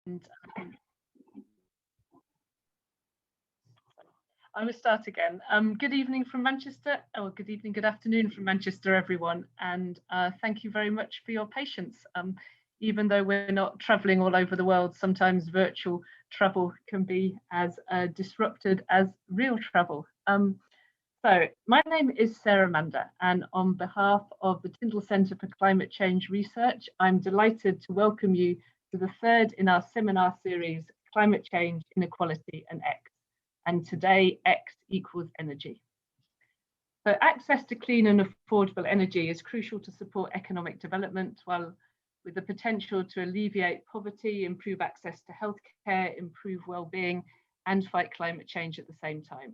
And I will start again. Good evening from Manchester, or good evening, good afternoon from Manchester, everyone. And thank you very much for your patience. Even though we're not traveling all over the world, sometimes virtual travel can be as disrupted as real travel. So my name is Sarah Manda, and on behalf of the Tyndall Centre for Climate Change Research, I'm delighted to welcome you to the third in our seminar series, Climate Change, Inequality and X. And today, X equals energy. So access to clean and affordable energy is crucial to support economic development, while with the potential to alleviate poverty, improve access to healthcare, improve well-being, and fight climate change at the same time.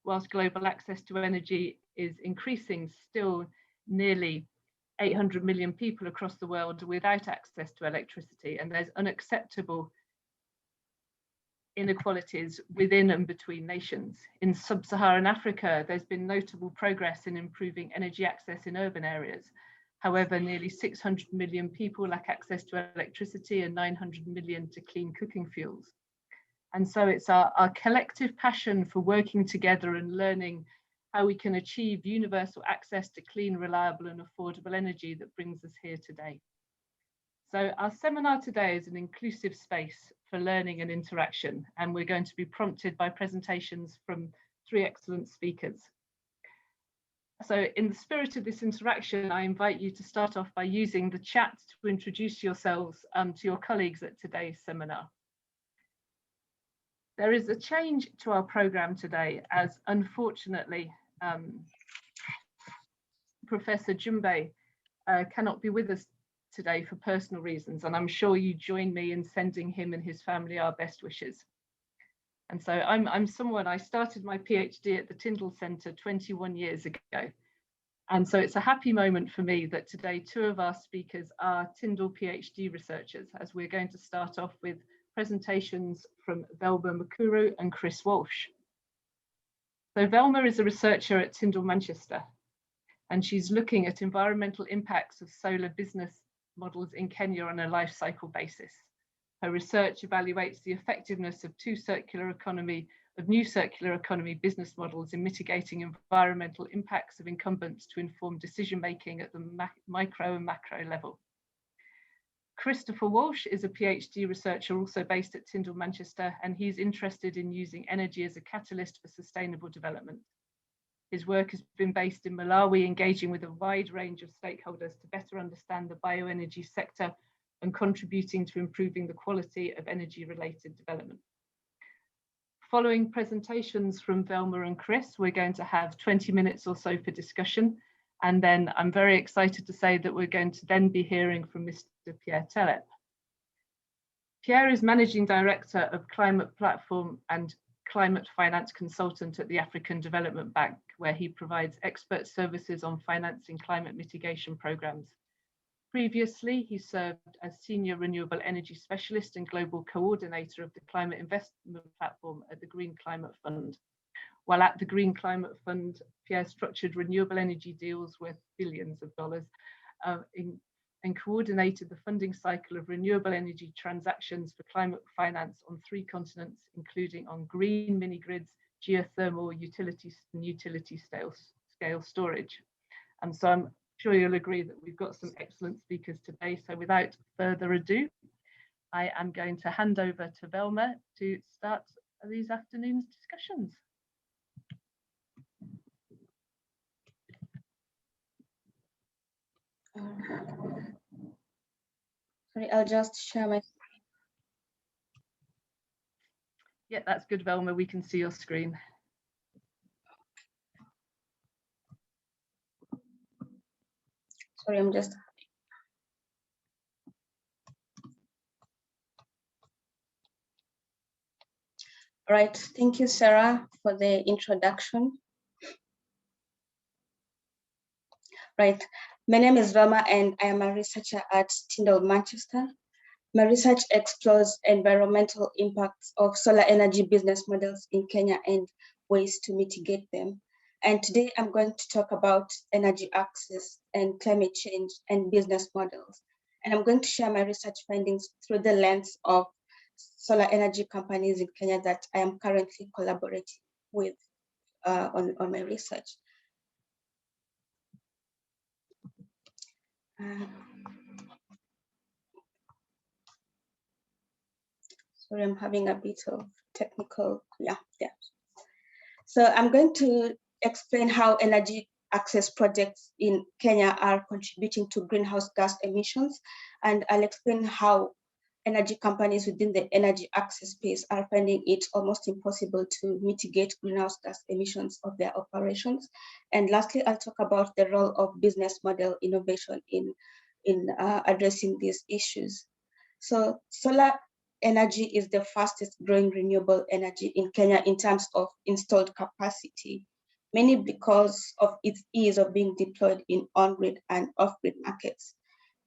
Whilst global access to energy is increasing, still nearly 800 million people across the world are without access to electricity, and there's unacceptable inequalities within and between nations. In sub-Saharan Africa, there's been notable progress in improving energy access in urban areas. However, nearly 600 million people lack access to electricity and 900 million to clean cooking fuels. And so it's our collective passion for working together and learning how we can achieve universal access to clean, reliable and affordable energy that brings us here today. So our seminar today is an inclusive space for learning and interaction, and we're going to be prompted by presentations from 3 excellent speakers. So in the spirit of this interaction, I invite you to start off by using the chat to introduce yourselves to your colleagues at today's seminar. There is a change to our programme today, as unfortunately Professor Jumbe cannot be with us today for personal reasons, and I'm sure you join me in sending him and his family our best wishes. And so I'm someone, I started my PhD at the Tyndall Centre 21 years ago. And so it's a happy moment for me that today 2 of our speakers are Tyndall PhD researchers, as we're going to start off with presentations from Velma Makuru and Chris Walsh. So Velma is a researcher at Tyndall Manchester, and she's looking at environmental impacts of solar business models in Kenya on a life cycle basis. Her research evaluates the effectiveness of new circular economy business models in mitigating environmental impacts of incumbents to inform decision making at the micro and macro level. Christopher Walsh is a PhD researcher also based at Tyndall Manchester, and he's interested in using energy as a catalyst for sustainable development. His work has been based in Malawi, engaging with a wide range of stakeholders to better understand the bioenergy sector and contributing to improving the quality of energy-related development. Following presentations from Velma and Chris, we're going to have 20 minutes or so for discussion. And then I'm very excited to say that we're going to then be hearing from Mr. Pierre Telep. Pierre is Managing Director of Climate Platform and Climate Finance Consultant at the African Development Bank, where he provides expert services on financing climate mitigation programs. Previously, he served as Senior Renewable Energy Specialist and Global Coordinator of the Climate Investment Platform at the Green Climate Fund. While at the Green Climate Fund, Pierre structured renewable energy deals worth billions of dollars and coordinated the funding cycle of renewable energy transactions for climate finance on 3 continents, including on green mini-grids, geothermal, utility scale storage. And so I'm sure you'll agree that we've got some excellent speakers today. So without further ado, I am going to hand over to Velma to start these afternoon's discussions. Sorry, I'll just share my screen. Yeah, that's good, Velma. We can see your screen. Sorry, I'm just. All right, thank you, Sarah, for the introduction. Right, my name is Velma and I am a researcher at Tyndall Manchester. My research explores environmental impacts of solar energy business models in Kenya and ways to mitigate them. And today I'm going to talk about energy access and climate change and business models. And I'm going to share my research findings through the lens of solar energy companies in Kenya that I am currently collaborating with on my research. Sorry, I'm having a bit of technical, yeah. So I'm going to explain how energy access projects in Kenya are contributing to greenhouse gas emissions, and I'll explain how energy companies within the energy access space are finding it almost impossible to mitigate greenhouse gas emissions of their operations. And lastly, I'll talk about the role of business model innovation in addressing these issues. So solar energy is the fastest growing renewable energy in Kenya in terms of installed capacity, mainly because of its ease of being deployed in on-grid and off-grid markets.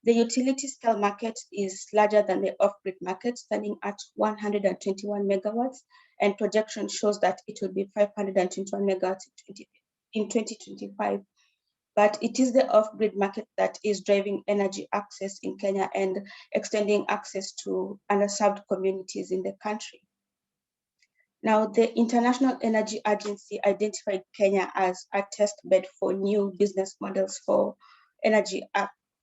The utility scale market is larger than the off-grid market, standing at 121 megawatts, and projection shows that it will be 521 megawatts in 2025. But it is the off-grid market that is driving energy access in Kenya and extending access to underserved communities in the country. Now, the International Energy Agency identified Kenya as a test bed for new business models for energy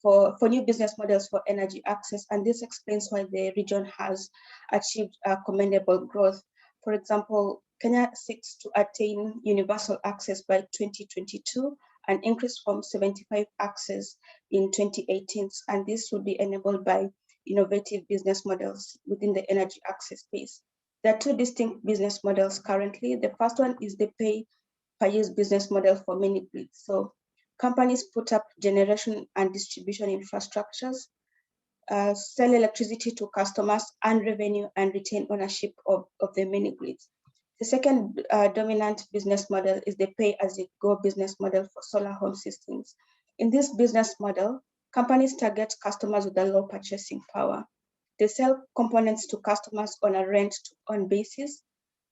new business models for energy access, and this explains why the region has achieved commendable growth. For example, Kenya seeks to attain universal access by 2022, an increase from 75 access in 2018, and this will be enabled by innovative business models within the energy access space. There are two distinct business models currently. The first one is the pay-per-use business model for mini grids. So companies put up generation and distribution infrastructures, sell electricity to customers, earn revenue, and retain ownership of the mini grids. The second dominant business model is the pay-as-you-go business model for solar home systems. In this business model, companies target customers with a low purchasing power. They sell components to customers on a rent-to-own basis.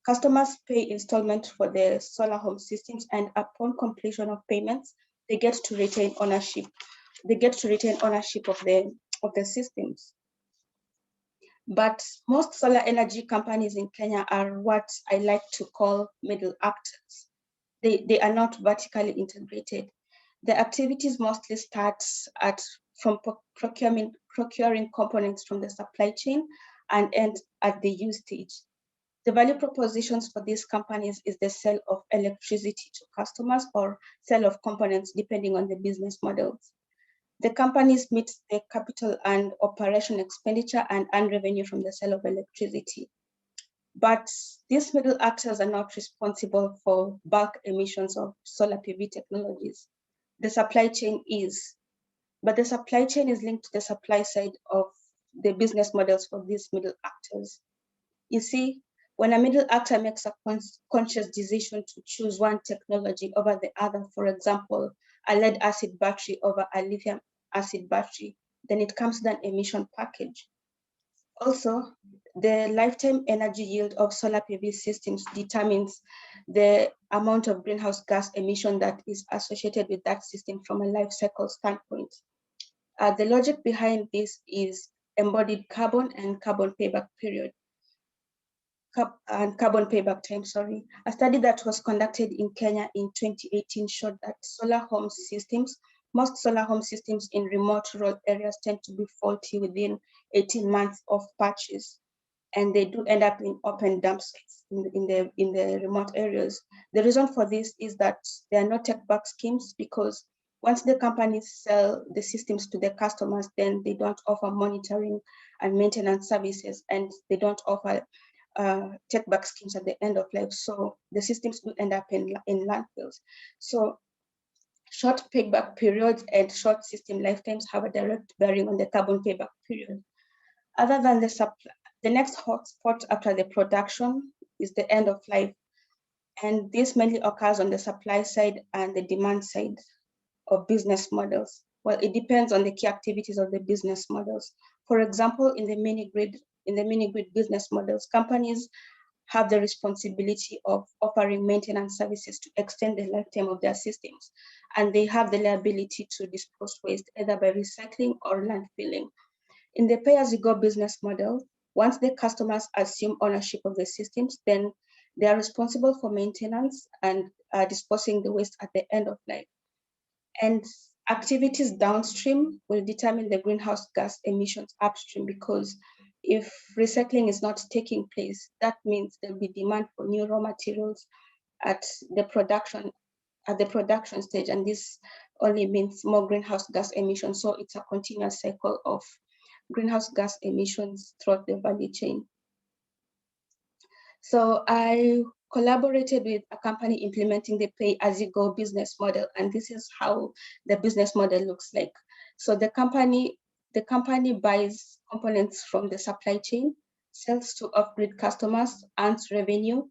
Customers pay installment for the solar home systems, and upon completion of payments, they get to retain ownership. They get to retain ownership of the systems. But most solar energy companies in Kenya are what I like to call middle actors. They are not vertically integrated. The activities mostly start from procuring components from the supply chain and end at the use stage. The value propositions for these companies is the sale of electricity to customers or sale of components depending on the business models. The companies meet the capital and operation expenditure and earn revenue from the sale of electricity. But these middle actors are not responsible for bulk emissions of solar PV technologies. The supply chain is, but the supply chain is linked to the supply side of the business models for these middle actors. You see, when a middle actor makes a conscious decision to choose one technology over the other, for example, a lead acid battery over a lithium acid battery, then it comes with an emission package. Also, the lifetime energy yield of solar PV systems determines the amount of greenhouse gas emission that is associated with that system from a life cycle standpoint. The logic behind this is embodied carbon and carbon payback period. Carbon payback time, sorry. A study that was conducted in Kenya in 2018 showed that most solar home systems in remote rural areas tend to be faulty within 18 months of purchase, and they do end up in open dump sites in the remote areas. The reason for this is that there are no take-back schemes, because once the companies sell the systems to their customers, then they don't offer monitoring and maintenance services, and they don't offer take-back schemes at the end of life. So the systems will end up in landfills. So short payback periods and short system lifetimes have a direct bearing on the carbon payback period. Other than the supply, the next hotspot after the production is the end of life. And this mainly occurs on the supply side and the demand side of business models. Well, it depends on the key activities of the business models. For example, in the mini grid business models, companies have the responsibility of offering maintenance services to extend the lifetime of their systems, and they have the liability to dispose waste either by recycling or landfilling. In the pay-as-you-go business model, Once the customers assume ownership of the systems, then they are responsible for maintenance and disposing the waste at the end of life. And activities downstream will determine the greenhouse gas emissions upstream, because if recycling is not taking place, that means there'll be demand for new raw materials at the production stage, and this only means more greenhouse gas emissions. So it's a continuous cycle of greenhouse gas emissions throughout the value chain. So I collaborated with a company implementing the pay-as-you-go business model, and this is how the business model looks like. So the company buys components from the supply chain, sells to off-grid customers, earns revenue,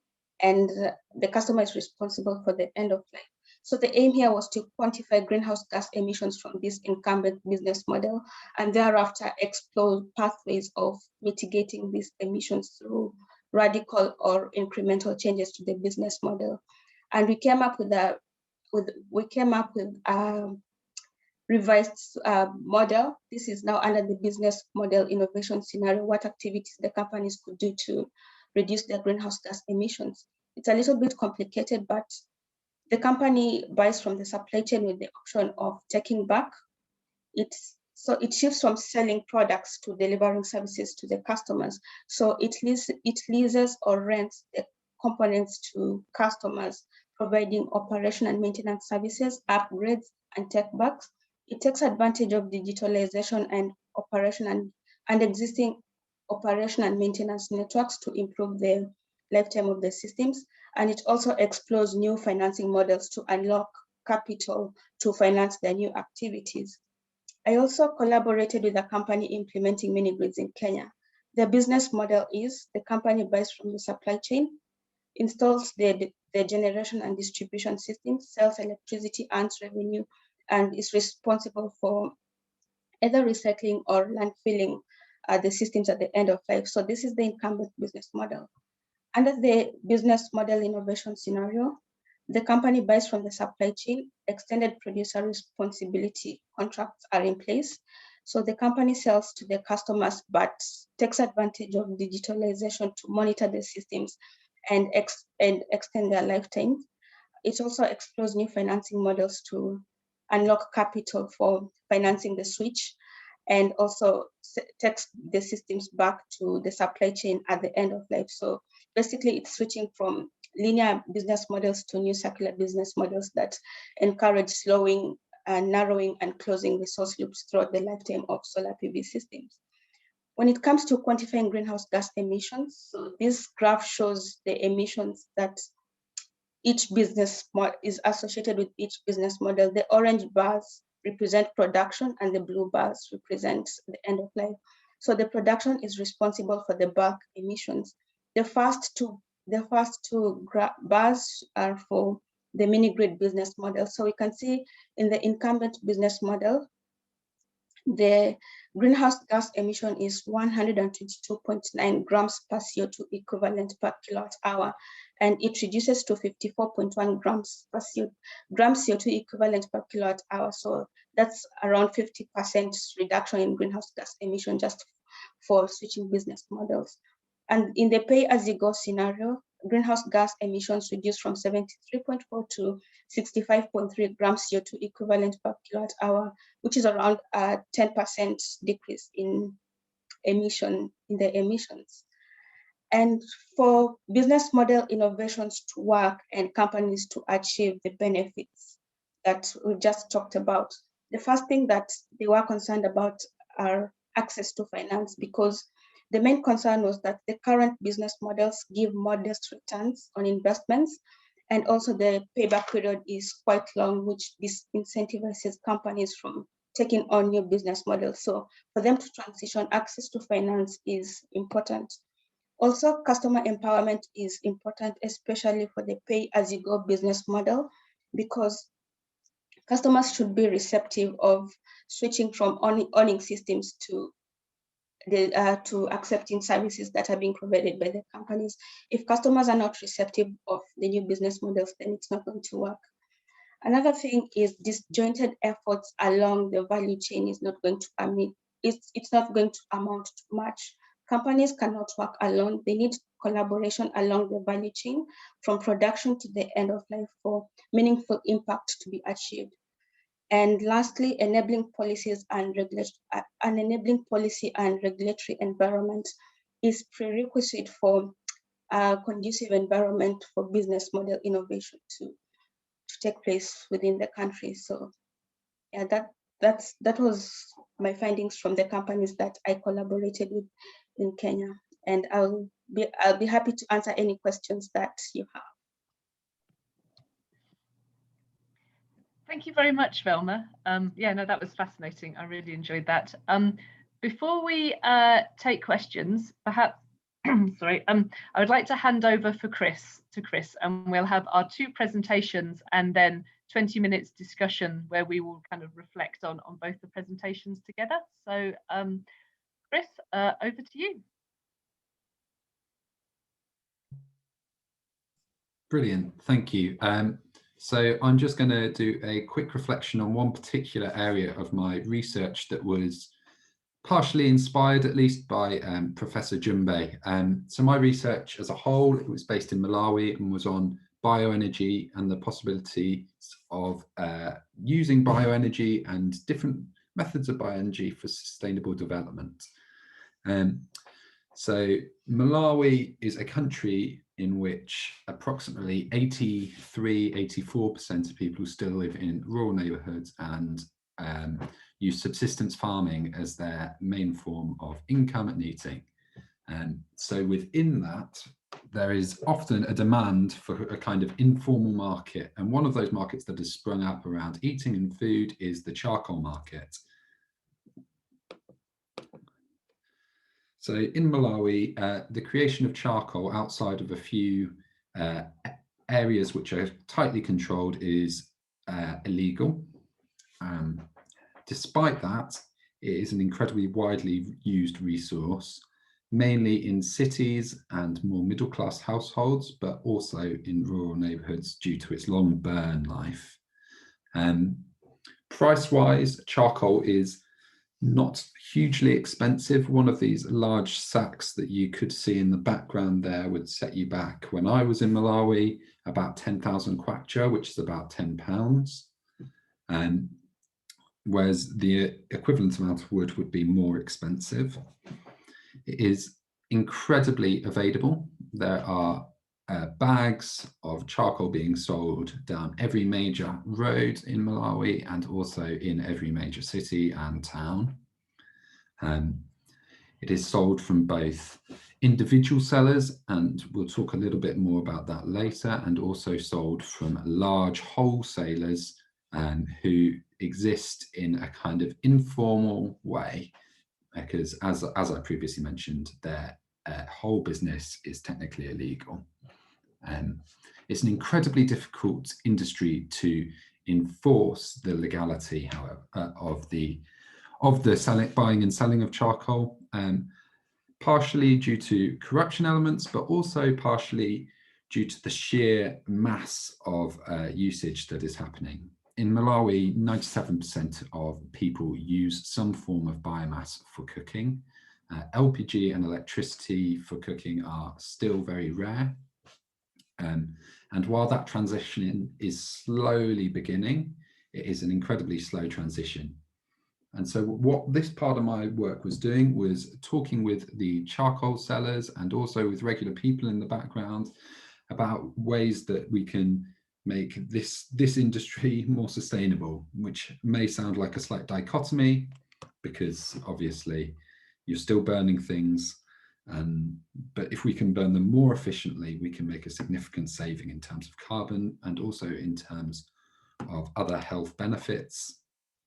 and the customer is responsible for the end of life. So the aim here was to quantify greenhouse gas emissions from this incumbent business model, and thereafter explore pathways of mitigating these emissions through radical or incremental changes to the business model. And we came up with a revised model. This is now under the business model innovation scenario, what activities the companies could do to reduce their greenhouse gas emissions. It's a little bit complicated, but the company buys from the supply chain with the option of taking back. So it shifts from selling products to delivering services to the customers. So it leases or rents the components to customers, providing operation and maintenance services, upgrades, and take-backs. It takes advantage of digitalization and operation and existing operation and maintenance networks to improve the lifetime of the systems. And it also explores new financing models to unlock capital to finance their new activities. I also collaborated with a company implementing mini-grids in Kenya. The business model is the company buys from the supply chain, installs the generation and distribution systems, sells electricity, earns revenue, and is responsible for either recycling or landfilling the systems at the end of life. So this is the incumbent business model. Under the business model innovation scenario, the company buys from the supply chain, extended producer responsibility contracts are in place. So the company sells to the customers, but takes advantage of digitalization to monitor the systems and extend their lifetime. It also explores new financing models to unlock capital for financing the switch, and also takes the systems back to the supply chain at the end of life. So basically it's switching from linear business models to new circular business models that encourage slowing and narrowing and closing resource loops throughout the lifetime of solar PV systems. When it comes to quantifying greenhouse gas emissions, so this graph shows the emissions that each business is associated with each business model. The orange bars represent production and the blue bars represent the end of life. So the production is responsible for the bulk emissions. The first two bars are for the mini-grid business model. So we can see in the incumbent business model, the greenhouse gas emission is 122.9 grams per CO2 equivalent per kilowatt hour, and it reduces to 54.1 grams CO2 equivalent per kilowatt hour. So that's around 50% reduction in greenhouse gas emission just for switching business models. And in the pay-as-you-go scenario, greenhouse gas emissions reduced from 73.4 to 65.3 grams CO2 equivalent per kilowatt hour, which is around a 10% decrease in the emissions. And for business model innovations to work and companies to achieve the benefits that we just talked about, the first thing that they were concerned about are access to finance, because the main concern was that the current business models give modest returns on investments, and also the payback period is quite long, which disincentivizes companies from taking on new business models. So for them to transition, access to finance is important. Also, customer empowerment is important, especially for the pay-as-you-go business model, because customers should be receptive of switching from owning systems to accepting services that are being provided by the companies. If customers are not receptive of the new business models, then it's not going to work. Another thing is disjointed efforts along the value chain is not going to it's not going to amount to much, Companies cannot work alone. They need collaboration along the value chain from production to the end of life for meaningful impact to be achieved. And lastly, enabling policies and an enabling policy and regulatory environment is prerequisite for a conducive environment for business model innovation to take place within the country. So yeah, that was my findings from the companies that I collaborated with in Kenya. And I'll be happy to answer any questions that you have. Thank you very much, Velma. Yeah, no, that was fascinating. I really enjoyed that. Before we take questions, perhaps, sorry, I would like to hand over to Chris, and we'll have our 2 presentations and then 20 minutes discussion where we will kind of reflect on both the presentations together. So, Chris, over to you. Brilliant, thank you. So I'm just going to do a quick reflection on one particular area of my research that was partially inspired, at least, by Professor Jumbe. So my research as a whole, it was based in Malawi and was on bioenergy and the possibilities of using bioenergy and different methods of bioenergy for sustainable development. So Malawi is a country in which approximately 84% of people still live in rural neighborhoods and use subsistence farming as their main form of income and eating. So within that, there is often a demand for a kind of informal market. And one of those markets that has sprung up around eating and food is the charcoal market. So in Malawi, the creation of charcoal outside of a few areas which are tightly controlled is illegal. Despite that, it is an incredibly widely used resource, mainly in cities and more middle-class households, but also in rural neighborhoods due to its long burn life. Price-wise, charcoal is not hugely expensive. One of these large sacks that you could see in the background there would set you back, when I was in Malawi, about 10,000 kwacha, which is about £10. Whereas the equivalent amount of wood would be more expensive. It is incredibly available. There are bags of charcoal being sold down every major road in Malawi and also in every major city and town. It is sold from both individual sellers, and we'll talk a little bit more about that later, and also sold from large wholesalers who exist in a kind of informal way, because as I previously mentioned, their whole business is technically illegal. It's an incredibly difficult industry to enforce the legality, however, of the buying and selling of charcoal, partially due to corruption elements, but also partially due to the sheer mass of usage that is happening. In Malawi, 97% of people use some form of biomass for cooking. LPG and electricity for cooking are still very rare. And while that transition is slowly beginning, it is an incredibly slow transition. And so what this part of my work was doing was talking with the charcoal sellers and also with regular people in the background about ways that we can make this industry more sustainable, which may sound like a slight dichotomy, because obviously you're still burning things, but if we can burn them more efficiently, we can make a significant saving in terms of carbon and also in terms of other health benefits,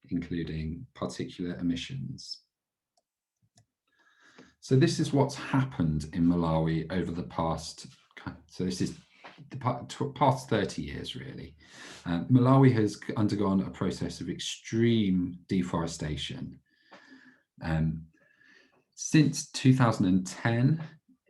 including particulate emissions. So this is what's happened in Malawi over the past, so this is the past 30 years really. Malawi has undergone a process of extreme deforestation. Since 2010,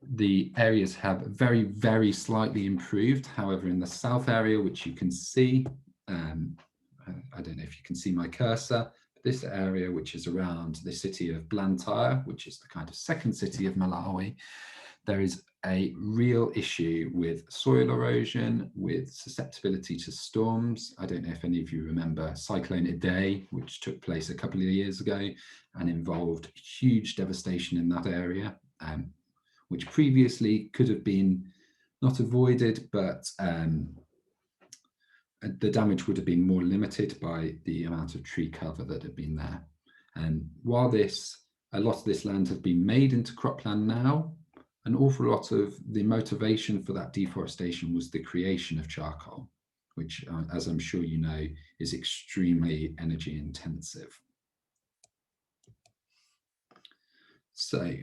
the areas have very, very slightly improved. However, in the south area, which you can see, I don't know if you can see my cursor, but this area, which is around the city of Blantyre, which is the kind of second city of Malawi, there is a real issue with soil erosion, with susceptibility to storms. I don't know if any of you remember Cyclone Idai, which took place a couple of years ago and involved huge devastation in that area, which previously could have been not avoided, but the damage would have been more limited by the amount of tree cover that had been there. And while a lot of this land has been made into cropland now, an awful lot of the motivation for that deforestation was the creation of charcoal, which, as I'm sure you know, is extremely energy intensive. So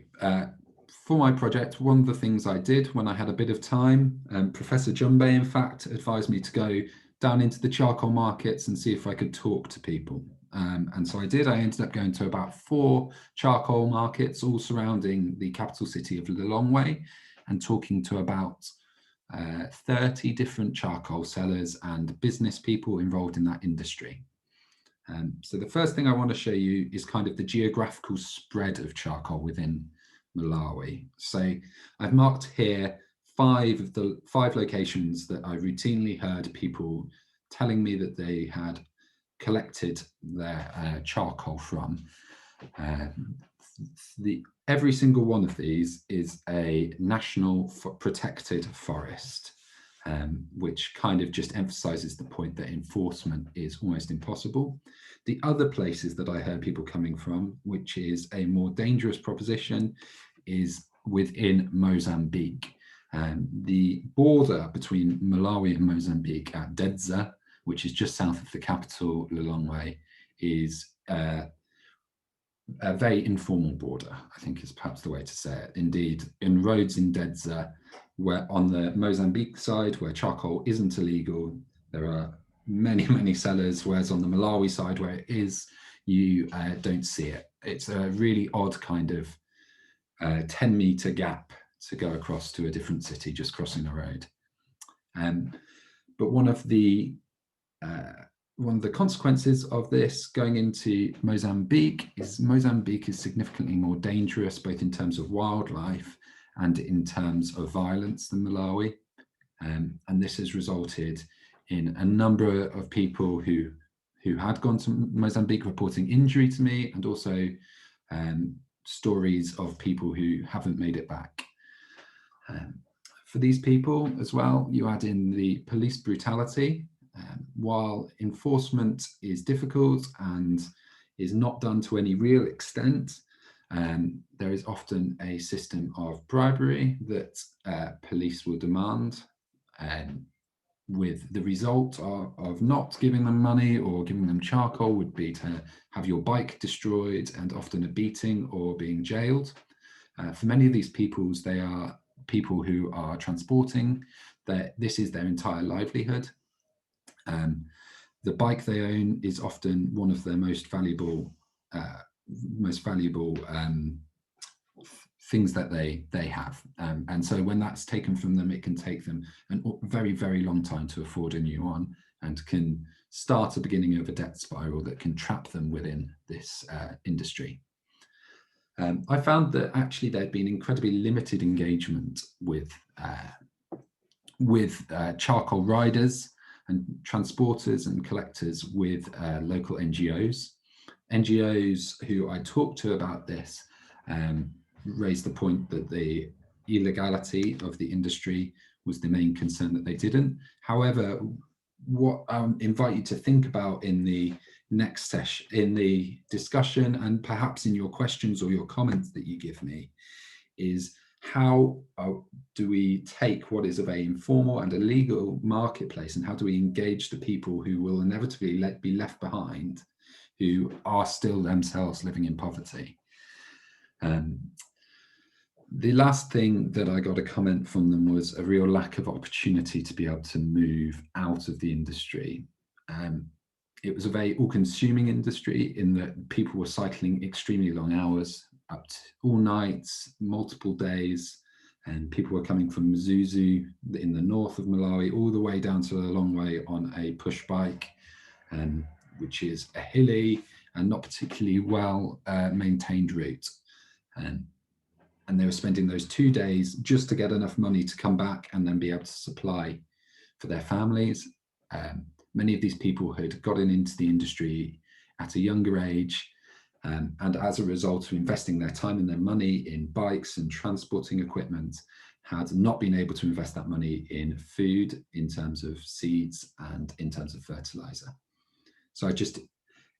for my project, one of the things I did when I had a bit of time, Professor Jumbe, in fact, advised me to go down into the charcoal markets and see if I could talk to people. And so I did. I ended up going to about 4 charcoal markets, all surrounding the capital city of Lilongwe, and talking to about 30 different charcoal sellers and business people involved in that industry. So the first thing I want to show you is kind of the geographical spread of charcoal within Malawi. So I've marked here 5 of the 5 locations that I routinely heard people telling me that they had collected their charcoal from. Every single one of these is a national protected forest, which kind of just emphasizes the point that enforcement is almost impossible. The other places that I heard people coming from, which is a more dangerous proposition, is within Mozambique. The border between Malawi and Mozambique at Dedza, which is just south of the capital, Lilongwe, is a very informal border, I think is perhaps the way to say it. Indeed, in roads in Dedza, where on the Mozambique side, where charcoal isn't illegal, there are many, many sellers, whereas on the Malawi side, where it is, you don't see it. It's a really odd kind of 10-meter gap to go across to a different city, just crossing a road. But one of the consequences of this going into Mozambique is significantly more dangerous, both in terms of wildlife and in terms of violence than Malawi. And this has resulted in a number of people who had gone to Mozambique reporting injury to me, and also stories of people who haven't made it back. For these people as well, you add in the police brutality. While enforcement is difficult and is not done to any real extent, there is often a system of bribery that police will demand, with the result of not giving them money or giving them charcoal would be to have your bike destroyed and often a beating or being jailed. For many of these peoples, they are people who are transporting, this is their entire livelihood. The bike they own is often one of their most valuable things that they have, and so when that's taken from them, it can take them a very, very long time to afford a new one, and can start a beginning of a debt spiral that can trap them within this industry. I found that actually there'd been incredibly limited engagement with charcoal riders and transporters and collectors with local NGOs. NGOs who I talked to about this raised the point that the illegality of the industry was the main concern that they didn't. However, what I invite you to think about in the next session, in the discussion, and perhaps in your questions or your comments that you give me, is how do we take what is a very informal and illegal marketplace, and how do we engage the people who will inevitably be left behind, who are still themselves living in poverty. The last thing that I got a comment from them was a real lack of opportunity to be able to move out of the industry. It was a very all-consuming industry in that people were cycling extremely long hours, up to all nights, multiple days, and people were coming from Mzuzu in the north of Malawi all the way down to Lilongwe on a push bike, which is a hilly and not particularly well maintained route. And they were spending those 2 days just to get enough money to come back and then be able to supply for their families. Many of these people had gotten into the industry at a younger age, and as a result of investing their time and their money in bikes and transporting equipment, had not been able to invest that money in food, in terms of seeds and in terms of fertilizer. So I just,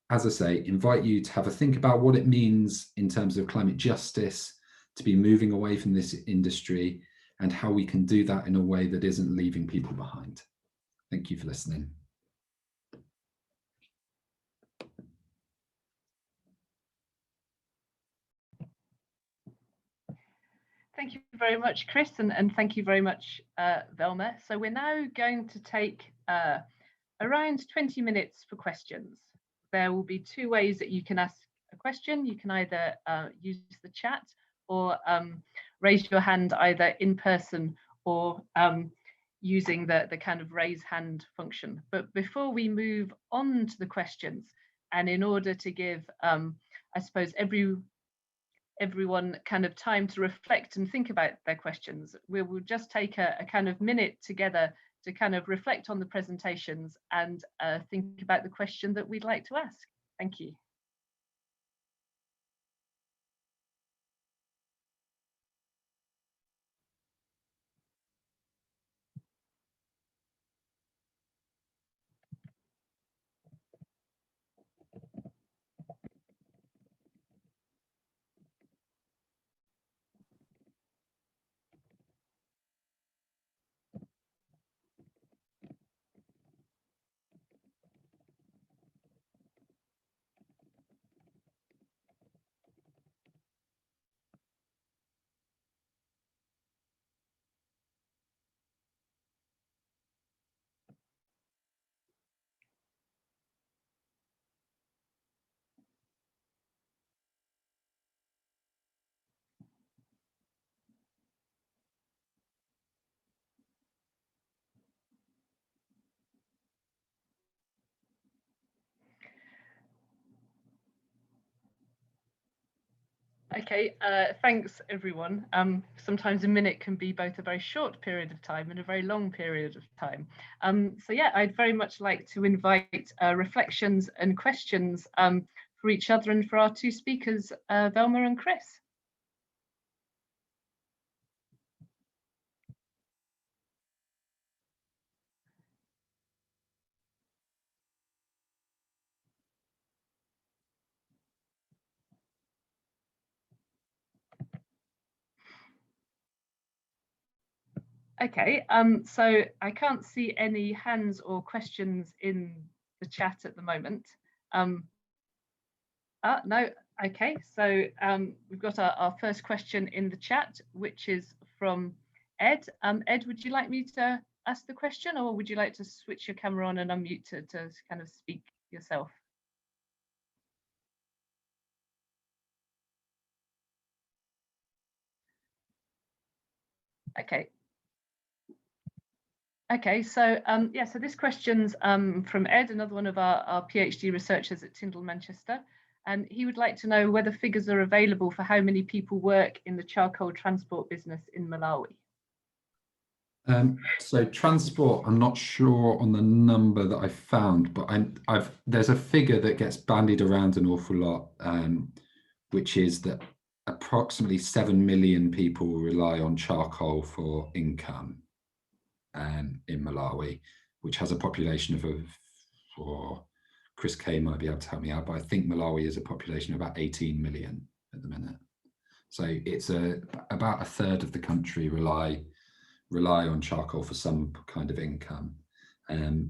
as I say, invite you to have a think about what it means in terms of climate justice, to be moving away from this industry, and how we can do that in a way that isn't leaving people behind. Thank you for listening. Thank you very much, Chris, and thank you very much, Velma. So we're now going to take around 20 minutes for questions. There will be 2 ways that you can ask a question. You can either use the chat or raise your hand either in person or using the kind of raise hand function. But before we move on to the questions, and in order to give, I suppose, everyone kind of time to reflect and think about their questions, we will just take a kind of minute together to kind of reflect on the presentations and think about the question that we'd like to ask. Thank you. Okay, thanks everyone. Sometimes a minute can be both a very short period of time and a very long period of time. So yeah, I'd very much like to invite reflections and questions for each other and for our 2 speakers, Velma and Chris. Okay, so I can't see any hands or questions in the chat at the moment. No, okay, so we've got our first question in the chat, which is from Ed. Ed, would you like me to ask the question, or would you like to switch your camera on and unmute to kind of speak yourself? Okay. Okay, so yeah, so this question's from Ed, another one of our PhD researchers at Tyndall, Manchester, and he would like to know whether figures are available for how many people work in the charcoal transport business in Malawi. So transport, I'm not sure on the number that I found, but there's a figure that gets bandied around an awful lot, which is that approximately 7 million people rely on charcoal for income in Malawi, which has a population or Chris Kay might be able to help me out, but I think Malawi is a population of about 18 million at the minute. So it's about a third of the country rely on charcoal for some kind of income,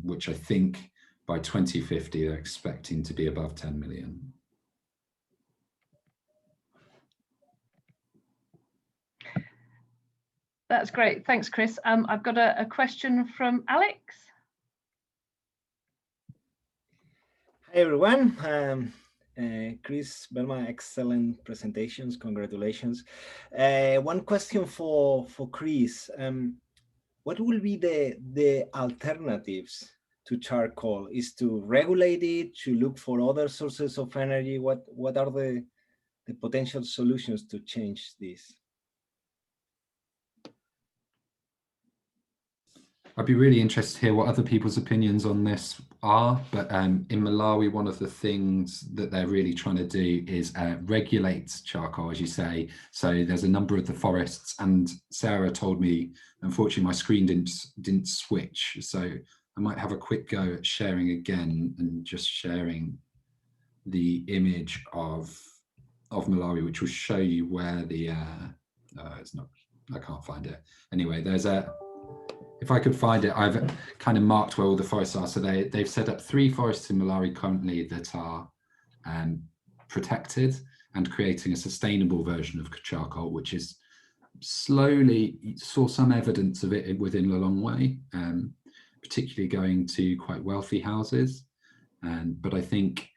which I think by 2050 they're expecting to be above 10 million. That's great, thanks Chris. I've got a question from Alex. Hi everyone. Chris, Velma, excellent presentations, congratulations. One question for Chris. What will be the alternatives to charcoal? Is to regulate it, to look for other sources of energy? What are the potential solutions to change this? I'd be really interested to hear what other people's opinions on this are, but in Malawi, one of the things that they're really trying to do is regulate charcoal, as you say. So there's a number of the forests, and Sarah told me, unfortunately, my screen didn't switch. So I might have a quick go at sharing again and just sharing the image of Malawi, which will show you where the, it's not, I can't find it. Anyway, there's if I could find it, I've kind of marked where all the forests are. So they've set up 3 forests in Malawi currently that are protected, and creating a sustainable version of charcoal, which is slowly, saw some evidence of it within Lilongwe, particularly going to quite wealthy houses. But I think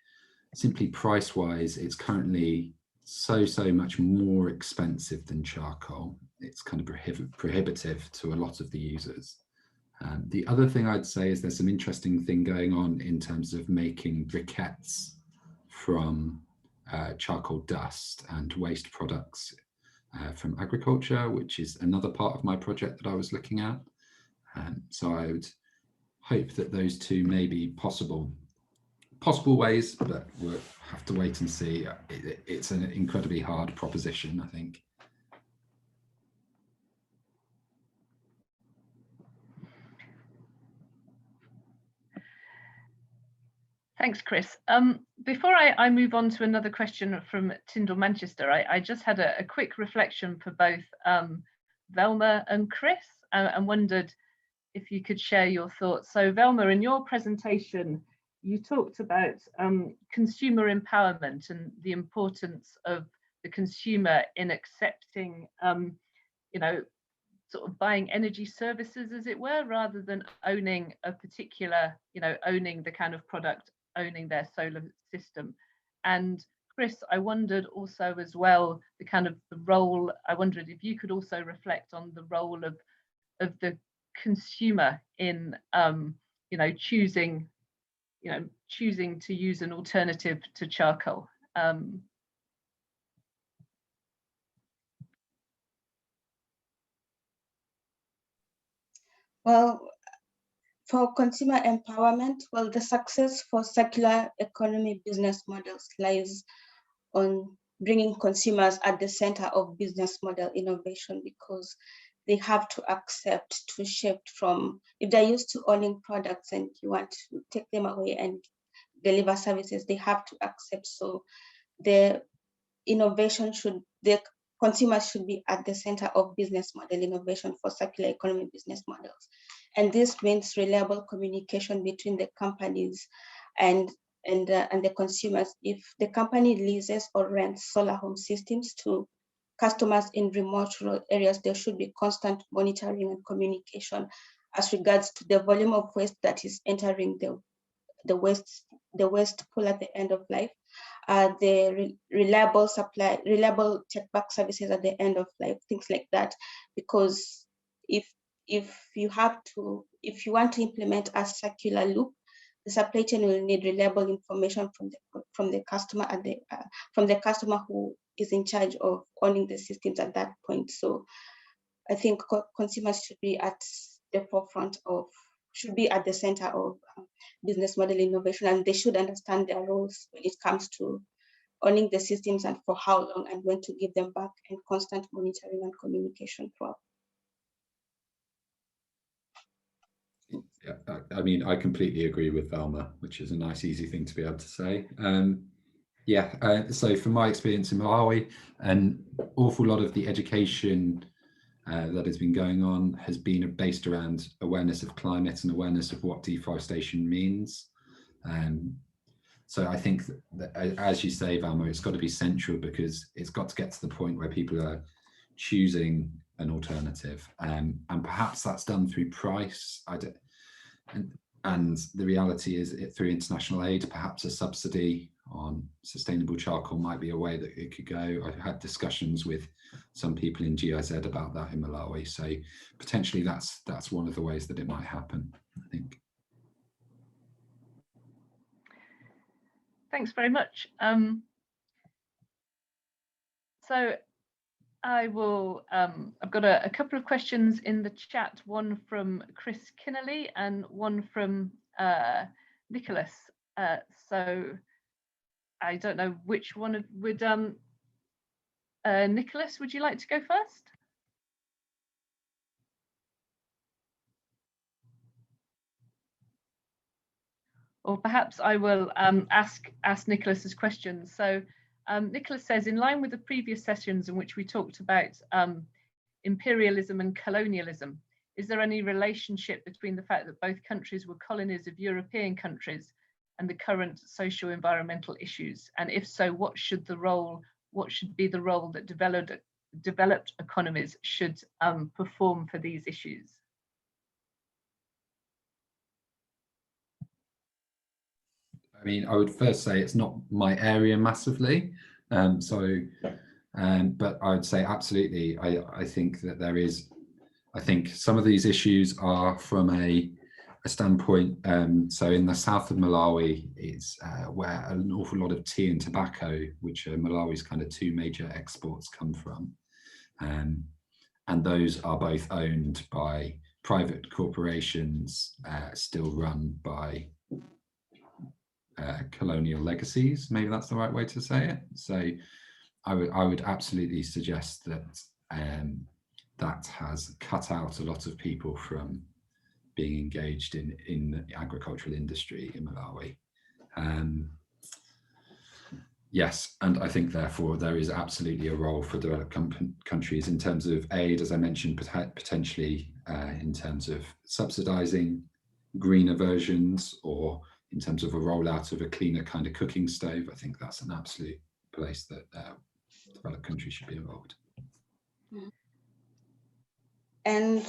simply price-wise, it's currently so much more expensive than charcoal. It's kind of prohibitive to a lot of the users. The other thing I'd say is there's some interesting thing going on in terms of making briquettes from charcoal dust and waste products from agriculture, which is another part of my project that I was looking at. So I would hope that those two may be possible ways, but we'll have to wait and see. It's an incredibly hard proposition, I think. Thanks, Chris. Before I move on to another question from Tyndall Manchester, I just had a quick reflection for both Velma and Chris, and wondered if you could share your thoughts. So Velma, in your presentation, you talked about consumer empowerment and the importance of the consumer in accepting, you know, sort of buying energy services, as it were, rather than owning a particular, you know, owning the kind of product, owning their solar system. And Chris, I wondered also as well, the kind of the role, I wondered if you could also reflect on the role of the consumer in, you know, choosing to use an alternative to charcoal. Well, for consumer empowerment, well, the success for circular economy business models lies on bringing consumers at the center of business model innovation, because they have to accept to shift from, if they're used to owning products and you want to take them away and deliver services, they have to accept. So the innovation the consumers should be at the center of business model innovation for circular economy business models. And this means reliable communication between the companies and the consumers. If the company leases or rents solar home systems to customers in remote rural areas, there should be constant monitoring and communication as regards to the volume of waste that is entering the waste pool at the end of life, the reliable take-back services at the end of life, things like that. Because if you want to implement a circular loop, the supply chain will need reliable information from the customer from the customer who is in charge of owning the systems at that point. So I think consumers should be at the forefront should be at the center of business model innovation, and they should understand their roles when it comes to owning the systems and for how long and when to give them back, and constant monitoring and communication throughout. Yeah, I mean, I completely agree with Velma, which is a nice, easy thing to be able to say. So from my experience in Malawi, an awful lot of the education that has been going on has been based around awareness of climate and awareness of what deforestation means. So I think that, as you say, Velma, it's got to be central, because it's got to get to the point where people are choosing an alternative, and perhaps that's done through price. And the reality is, through international aid, perhaps a subsidy on sustainable charcoal might be a way that it could go. I've had discussions with some people in GIZ about that in Malawi. So potentially that's one of the ways that it might happen, I think. Thanks very much. So I will, I've got a couple of questions in the chat, one from Chris Kinnelly and one from Nicholas. So I don't know which one would, Nicholas, would you like to go first? Or perhaps I will ask Nicholas's questions. So Nicholas says, in line with the previous sessions in which we talked about imperialism and colonialism, is there any relationship between the fact that both countries were colonies of European countries and the current socio-environmental issues? And if so, what should be the role that developed economies should perform for these issues? I mean, I would first say it's not my area massively, but I would say absolutely. I think that there is. I think some of these issues are from a standpoint. So in the south of Malawi is where an awful lot of tea and tobacco, which are Malawi's kind of two major exports, come from, and those are both owned by private corporations, still run by colonial legacies. Maybe that's the right way to say it. So I would absolutely suggest that that has cut out a lot of people from being engaged in the agricultural industry in Malawi. Yes, and I think therefore there is absolutely a role for developed countries in terms of aid, as I mentioned, potentially in terms of subsidizing greener versions, or in terms of a rollout of a cleaner kind of cooking stove. I think that's an absolute place that developed countries should be involved. And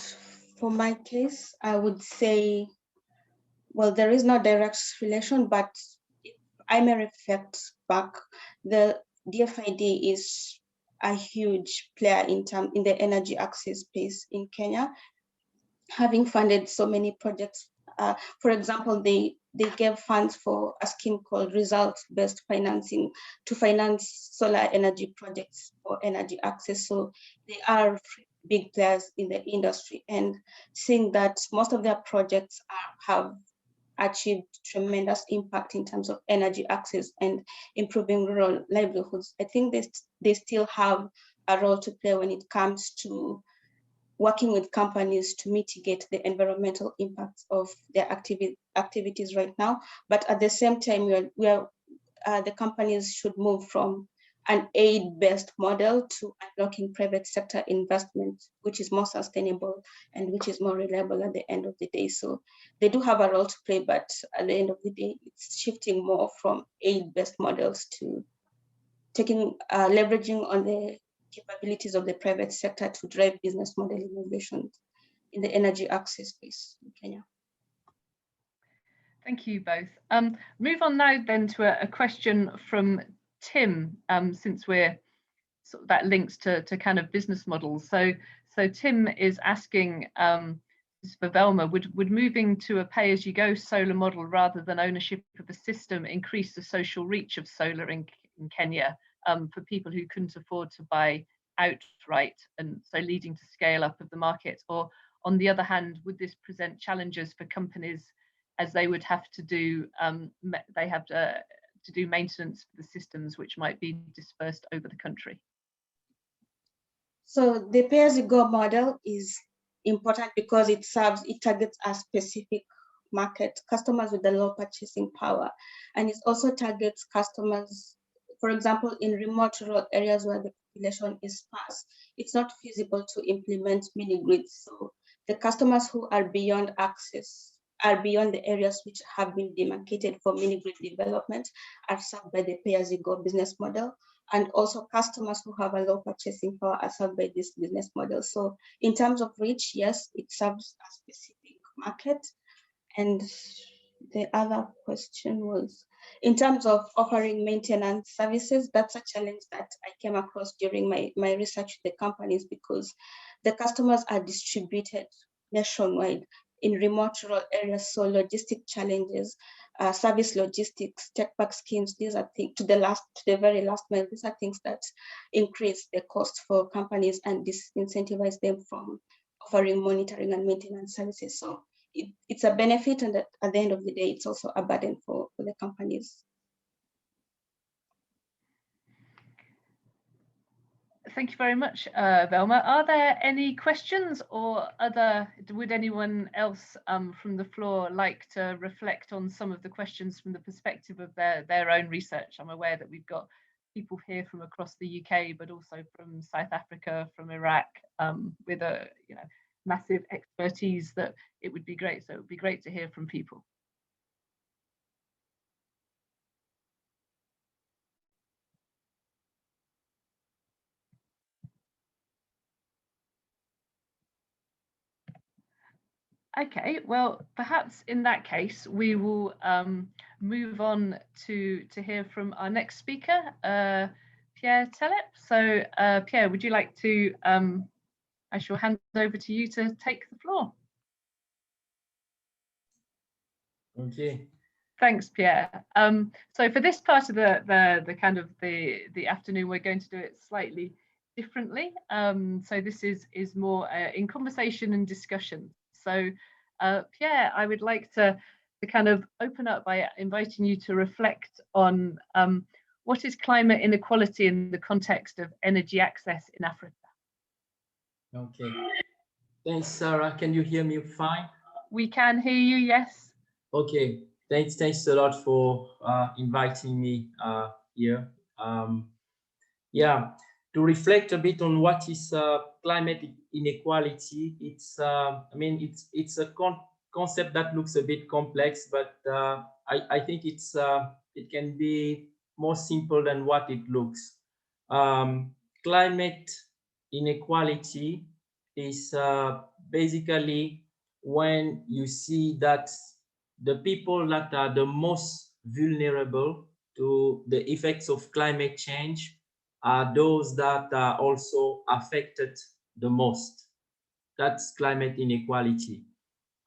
for my case, I would say, well, there is no direct relation, but I may reflect back. The DFID is a huge player in the energy access space in Kenya, having funded so many projects. For example, they gave funds for a scheme called results-based financing to finance solar energy projects for energy access. So they are big players in the industry, and seeing that most of their projects have achieved tremendous impact in terms of energy access and improving rural livelihoods, I think they still have a role to play when it comes to working with companies to mitigate the environmental impacts of their activities right now. But at the same time, the companies should move from an aid-based model to unlocking private sector investment, which is more sustainable and which is more reliable at the end of the day. So they do have a role to play, but at the end of the day, it's shifting more from aid-based models to leveraging on the capabilities of the private sector to drive business model innovations in the energy access space in Kenya. Thank you both. Move on now then to a question from Tim, since we're sort of that links to kind of business models. So Tim is asking for Velma, would moving to a pay-as-you-go solar model rather than ownership of a system increase the social reach of solar in Kenya for people who couldn't afford to buy outright, and so leading to scale up of the market? Or on the other hand, would this present challenges for companies as they would have to do do maintenance for the systems which might be dispersed over the country? So the pay-as-you-go model is important because it targets a specific market, customers with a low purchasing power, and it also targets customers, for example, in remote rural areas where the population is sparse. It's not feasible to implement mini grids. So the customers who are beyond access, are beyond the areas which have been demarcated for mini grid development, are served by the pay-as-you-go business model. And also customers who have a low purchasing power are served by this business model. So in terms of reach, yes, it serves a specific market. And the other question was, in terms of offering maintenance services, that's a challenge that I came across during my research with the companies, because the customers are distributed nationwide in remote rural areas. So logistic challenges service logistics, take-back schemes. These are things to the very last mile. These are things that increase the cost for companies and disincentivize them from offering monitoring and maintenance services. So it's a benefit, and at the end of the day, it's also a burden for the companies. Thank you very much, Velma. Are there any questions, or would anyone else from the floor like to reflect on some of the questions from the perspective of their own research? I'm aware that we've got people here from across the UK, but also from South Africa, from Iraq, with a massive expertise that it would be great. So it would be great to hear from people. Okay, well, perhaps in that case, we will move on to hear from our next speaker, Pierre Telep. So Pierre, would you like to, I shall hand over to you to take the floor. Okay. Thanks, Pierre. So for this part of the kind of the afternoon, we're going to do it slightly differently. So this is more in conversation and discussion. So Pierre, I would like to kind of open up by inviting you to reflect on what is climate inequality in the context of energy access in Africa? Okay. Thanks, Sarah. Can you hear me fine? We can hear you, yes. Okay. Thanks a lot for inviting me here. Yeah, to reflect a bit on what is climate inequality. It's it's a concept that looks a bit complex, but I think it can be more simple than what it looks. Climate inequality is basically when you see that the people that are the most vulnerable to the effects of climate change are those that are also affected the most. That's climate inequality.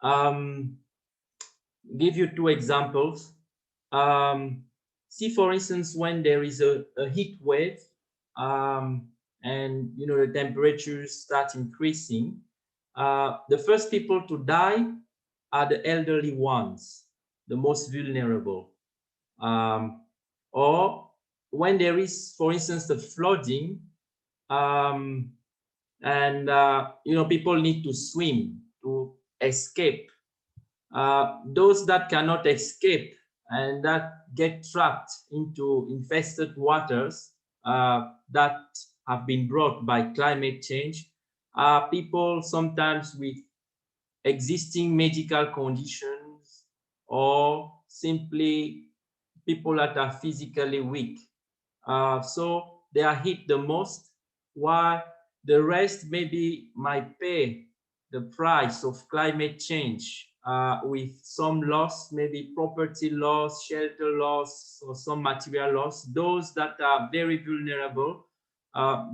Give you two examples. See, for instance, when there is a heat wave and the temperatures start increasing, the first people to die are the elderly ones, the most vulnerable. Or when there is, for instance, the flooding, people need to swim to escape. Those that cannot escape and that get trapped into infested waters that have been brought by climate change are people sometimes with existing medical conditions or simply people that are physically weak. So they are hit the most, while the rest maybe might pay the price of climate change with some loss, maybe property loss, shelter loss, or some material loss. Those that are very vulnerable,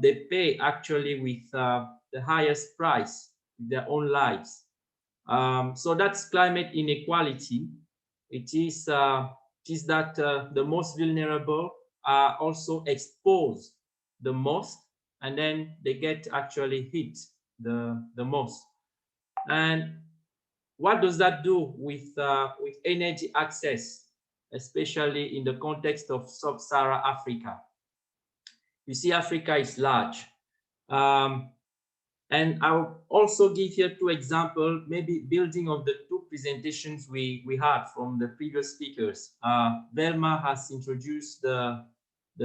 they pay actually with the highest price, their own lives. So that's climate inequality. It is that the most vulnerable are also exposed the most, and then they get actually hit the most. And what does that do with energy access, especially in the context of sub-Saharan Africa? You see, Africa is large. And I'll also give here two examples, maybe building on the two presentations we had from the previous speakers. Velma has introduced the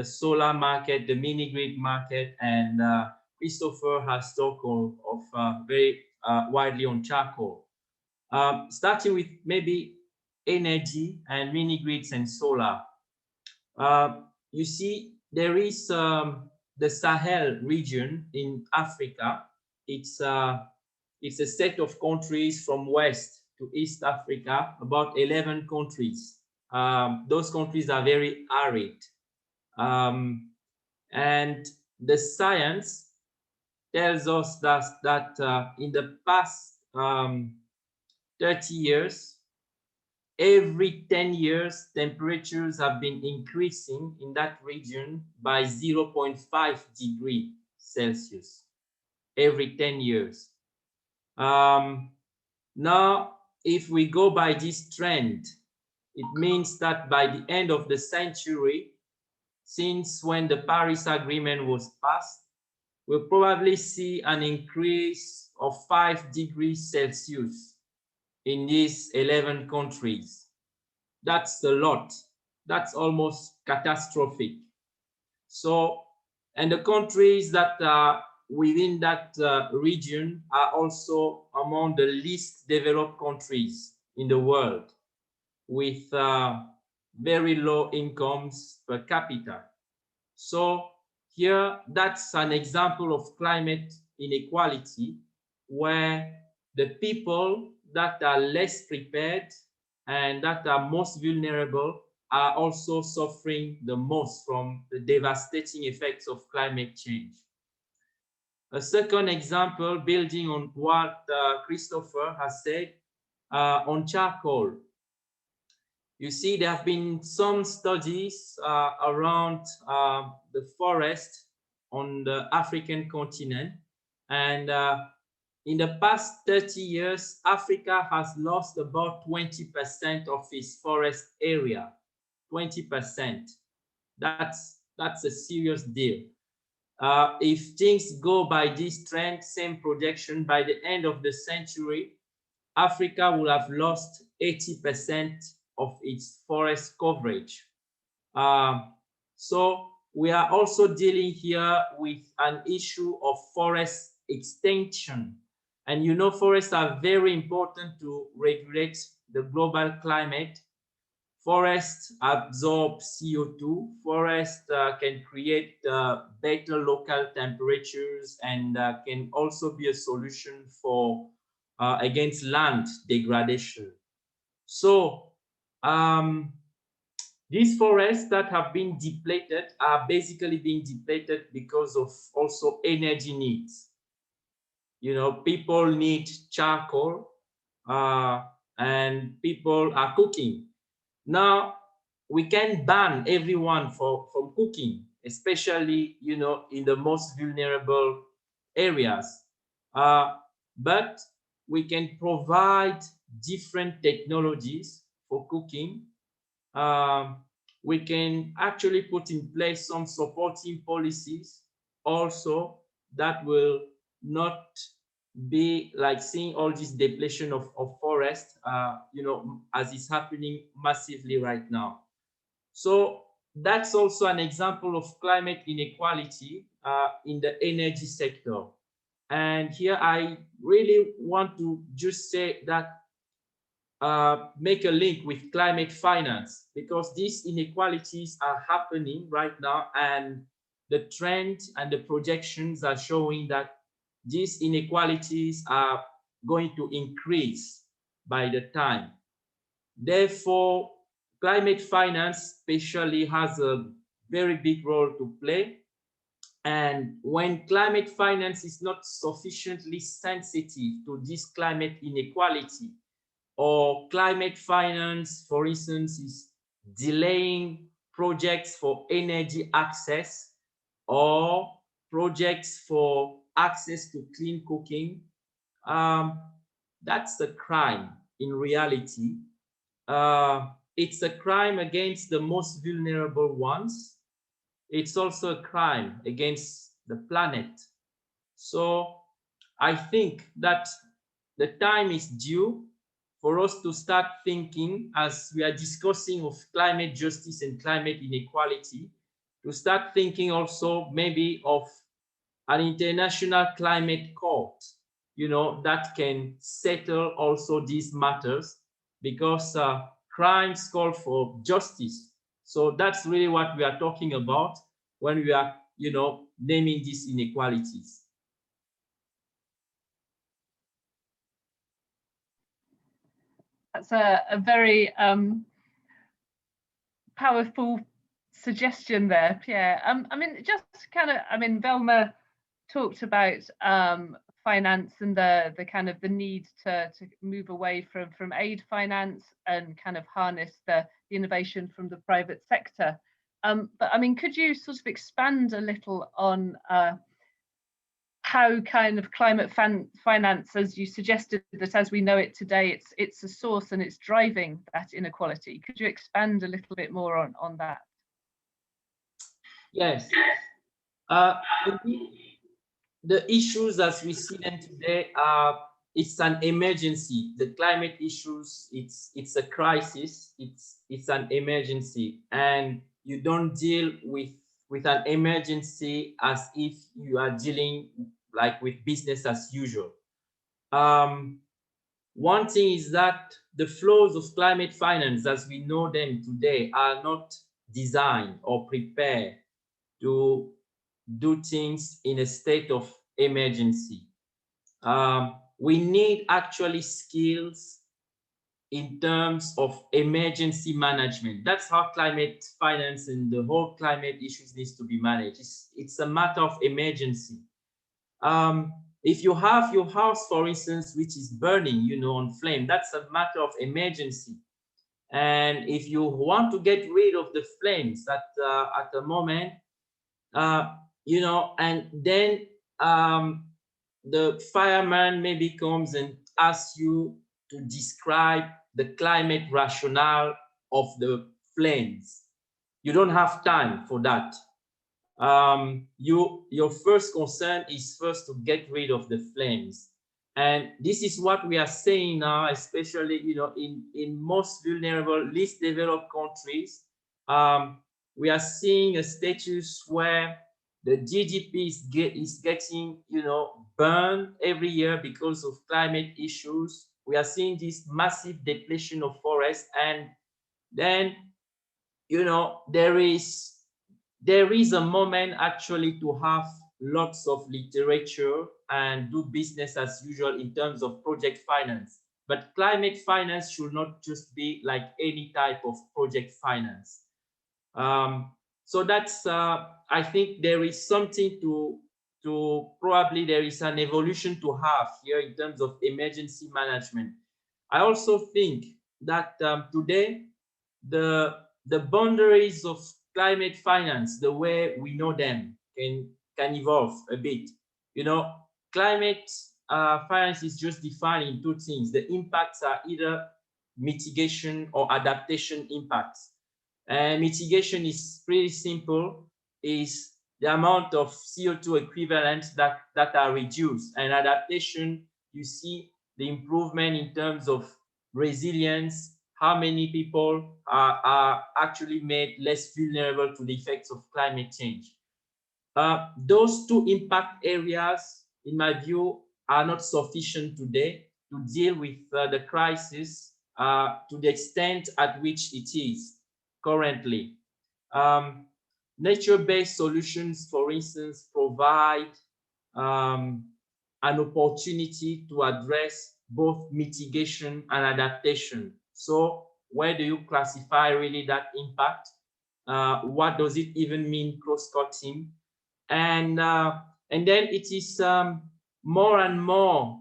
solar market, the mini grid market, and Christopher has talked of very widely on charcoal. Starting with maybe energy and mini grids and solar. You see, there is the Sahel region in Africa. It's a set of countries from west to East Africa, about 11 countries. Those countries are very arid. And the science tells us that in the past 30 years, every 10 years, temperatures have been increasing in that region by 0.5 degrees Celsius every 10 years. Now, if we go by this trend, it means that by the end of the century, since when the Paris Agreement was passed, we'll probably see an increase of 5 degrees Celsius in these 11 countries. That's a lot. That's almost catastrophic. So, and the countries that are within that region are also among the least developed countries in the world, with very low incomes per capita. So here, that's an example of climate inequality, where the people that are less prepared and that are most vulnerable are also suffering the most from the devastating effects of climate change. A second example, building on what Christopher has said, on charcoal. You see, there have been some studies around the forest on the African continent. And in the past 30 years, Africa has lost about 20% of its forest area. 20%. That's a serious deal. If things go by this trend, same projection, by the end of the century, Africa will have lost 80% of its forest coverage. So we are also dealing here with an issue of forest extinction. And you know, forests are very important to regulate the global climate. Forests absorb CO2. Forests can create better local temperatures and can also be a solution for against land degradation. So these forests that have been depleted are basically being depleted because of also energy needs. You know, people need charcoal and people are cooking. Now, we can ban everyone from cooking, especially, you know, in the most vulnerable areas. But we can provide different technologies for cooking. We can actually put in place some supporting policies also that will not be like seeing all this depletion of forest, you know, as is happening massively right now. So that's also an example of climate inequality in the energy sector. And here I really want to just say that make a link with climate finance, because these inequalities are happening right now, and the trend and the projections are showing that these inequalities are going to increase by the time. Therefore, climate finance especially has a very big role to play. And when climate finance is not sufficiently sensitive to this climate inequality, or climate finance, for instance, is delaying projects for energy access or projects for access to clean cooking, that's a crime in reality. It's a crime against the most vulnerable ones. It's also a crime against the planet. So I think that the time is due for us to start thinking, as we are discussing of climate justice and climate inequality, to start thinking also maybe of an international climate court, you know, that can settle also these matters, because crimes call for justice. So that's really what we are talking about when we are, you know, naming these inequalities. That's a very powerful suggestion there, Pierre. I mean, just kind of, I mean, Velma talked about finance and the kind of the need to move away from aid finance and kind of harness the innovation from the private sector. But I mean, could you sort of expand a little on how kind of climate finance, as you suggested, that as we know it today, it's a source and it's driving that inequality? Could you expand a little bit more on that? Yes. The issues as we see them today are, it's an emergency. The climate issues, it's a crisis, it's an emergency, and you don't deal with an emergency as if you are dealing like with business as usual. One thing is that the flows of climate finance as we know them today are not designed or prepared to do things in a state of emergency. We need actually skills in terms of emergency management. That's how climate finance and the whole climate issues needs to be managed. It's a matter of emergency. If you have your house, for instance, which is burning, you know, on flame, that's a matter of emergency. And if you want to get rid of the flames at the moment, you know, and then the fireman maybe comes and asks you to describe the climate rationale of the flames. You don't have time for that. Your first concern is first to get rid of the flames. And this is what we are saying now, especially, you know, in most vulnerable, least developed countries. We are seeing a status where the GDP is getting, you know, burned every year because of climate issues. We are seeing this massive depletion of forests, and then, you know, there is a moment actually to have lots of literature and do business as usual in terms of project finance. But climate finance should not just be like any type of project finance. So that's, I think there is something to probably there is an evolution to have here in terms of emergency management. I also think that today, the boundaries of climate finance, the way we know them, can evolve a bit. You know, climate finance is just defined in two things. The impacts are either mitigation or adaptation impacts. And mitigation is pretty simple, is the amount of CO2 equivalents that are reduced. And adaptation, you see the improvement in terms of resilience, how many people are actually made less vulnerable to the effects of climate change. Those two impact areas, in my view, are not sufficient today to deal with the crisis to the extent at which it is currently. Nature-based solutions, for instance, provide an opportunity to address both mitigation and adaptation. So where do you classify really that impact? What does it even mean cross-cutting? And then it is more and more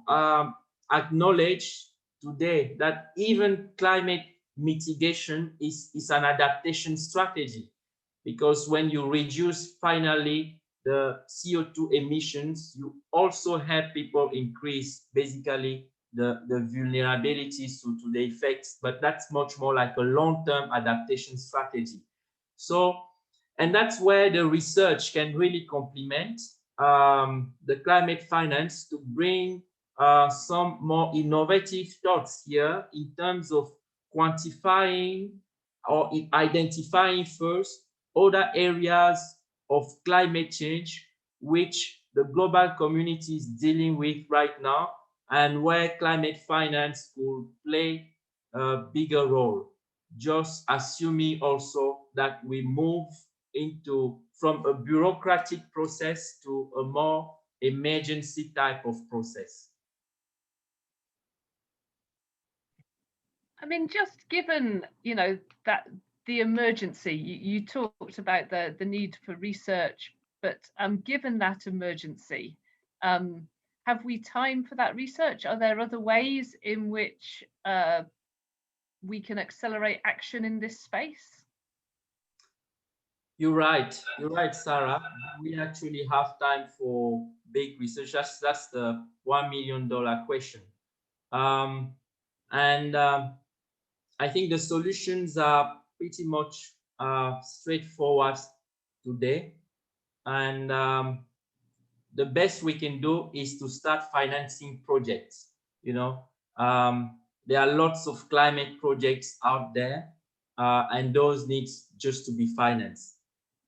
acknowledged today that even climate mitigation is an adaptation strategy, because when you reduce finally the CO2 emissions, you also help people increase basically the vulnerabilities to the effects, but that's much more like a long-term adaptation strategy. So, and that's where the research can really complement the climate finance to bring some more innovative thoughts here in terms of quantifying or identifying first other areas of climate change which the global community is dealing with right now, and where climate finance could play a bigger role. Just assuming also that we move from a bureaucratic process to a more emergency type of process. I mean, just given, you know, that the emergency, you talked about the need for research, but given that emergency, have we time for that research? Are there other ways in which we can accelerate action in this space? You're right, Sarah. We actually have time for big research. That's the $1 million question. I think the solutions are pretty much straightforward today. And the best we can do is to start financing projects. You know, there are lots of climate projects out there, and those need just to be financed.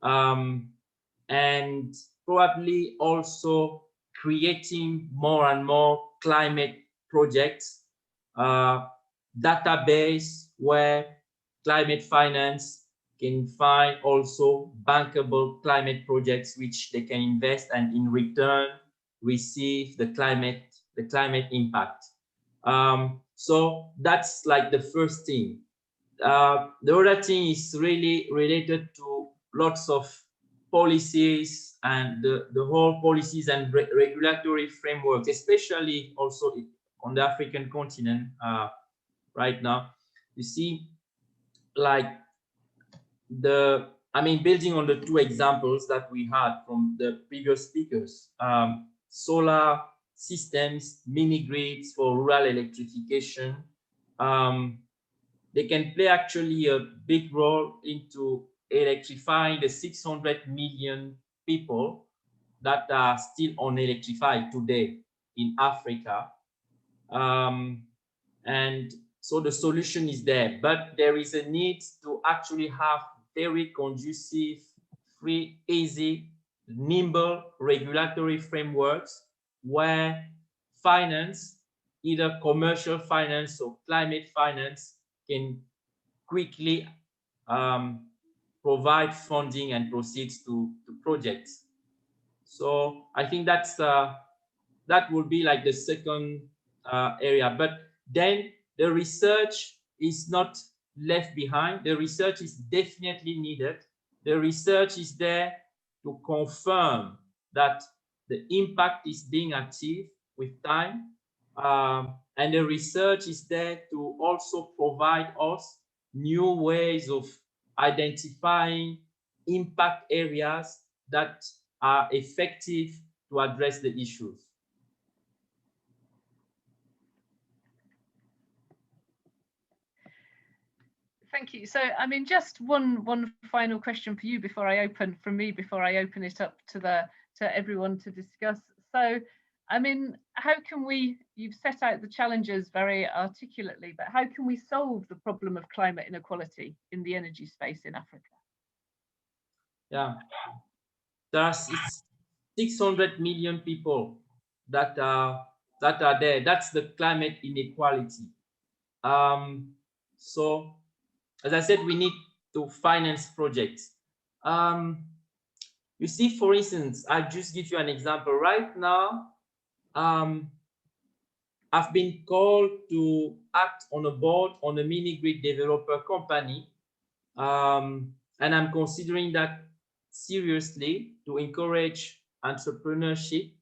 And probably also creating more and more climate projects, database where climate finance can find also bankable climate projects which they can invest and in return receive the climate impact. So that's like the first thing. The other thing is really related to lots of policies and the whole policies and regulatory frameworks, especially also on the African continent right now. You see, like building on the two examples that we had from the previous speakers, solar systems, mini grids for rural electrification, they can play actually a big role into electrifying the 600 million people that are still unelectrified today in Africa. And so the solution is there, but there is a need to actually have very conducive, free, easy, nimble regulatory frameworks where finance, either commercial finance or climate finance, can quickly provide funding and proceeds to projects. So I think that's that would be like the second area. But then the research is not left behind. The research is definitely needed. The research is there to confirm that the impact is being achieved with time. And the research is there to also provide us new ways of identifying impact areas that are effective to address the issues. Thank you. So, I mean, just one final question for you before I open it up to everyone to discuss. So, I mean, how can we, you've set out the challenges very articulately, but how can we solve the problem of climate inequality in the energy space in Africa? Yeah, there's 600 million people that are there. That's the climate inequality. So, as I said, we need to finance projects. You see, for instance, I'll just give you an example. Right now, I've been called to act on a board on a mini grid developer company. And I'm considering that seriously to encourage entrepreneurship.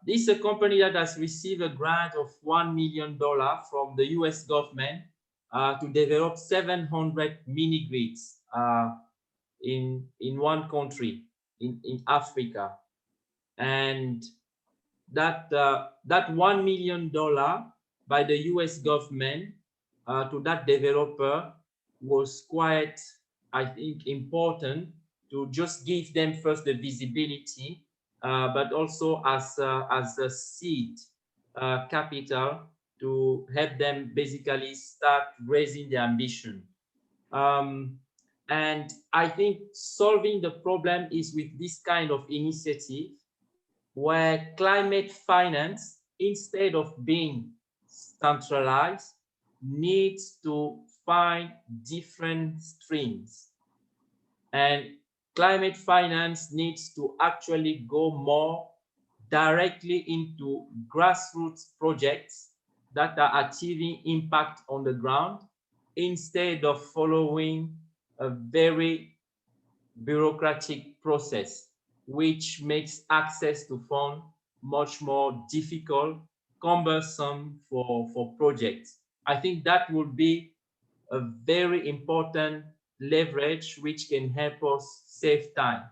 This is a company that has received a grant of $1 million from the US government to develop 700 mini grids in one country in Africa. And that $1 million by the US government to that developer was quite, I think, important to just give them first the visibility, but also as a seed capital to help them basically start raising their ambition. And I think solving the problem is with this kind of initiative where climate finance, instead of being centralized, needs to find different streams. And climate finance needs to actually go more directly into grassroots projects that are achieving impact on the ground instead of following a very bureaucratic process which makes access to funds much more difficult, cumbersome for projects. I think that would be a very important leverage which can help us save time.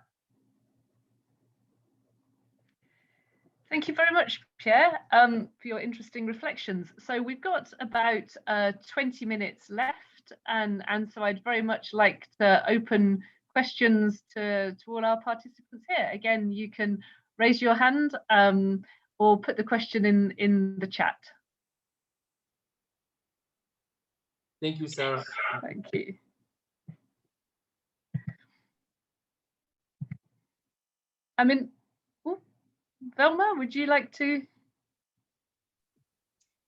Thank you very much, Pierre, for your interesting reflections. So we've got about 20 minutes left, and so I'd very much like to open questions to all our participants here. Again, you can raise your hand or put the question in the chat. Thank you, Sarah. Thank you. I mean, Velma, would you like to?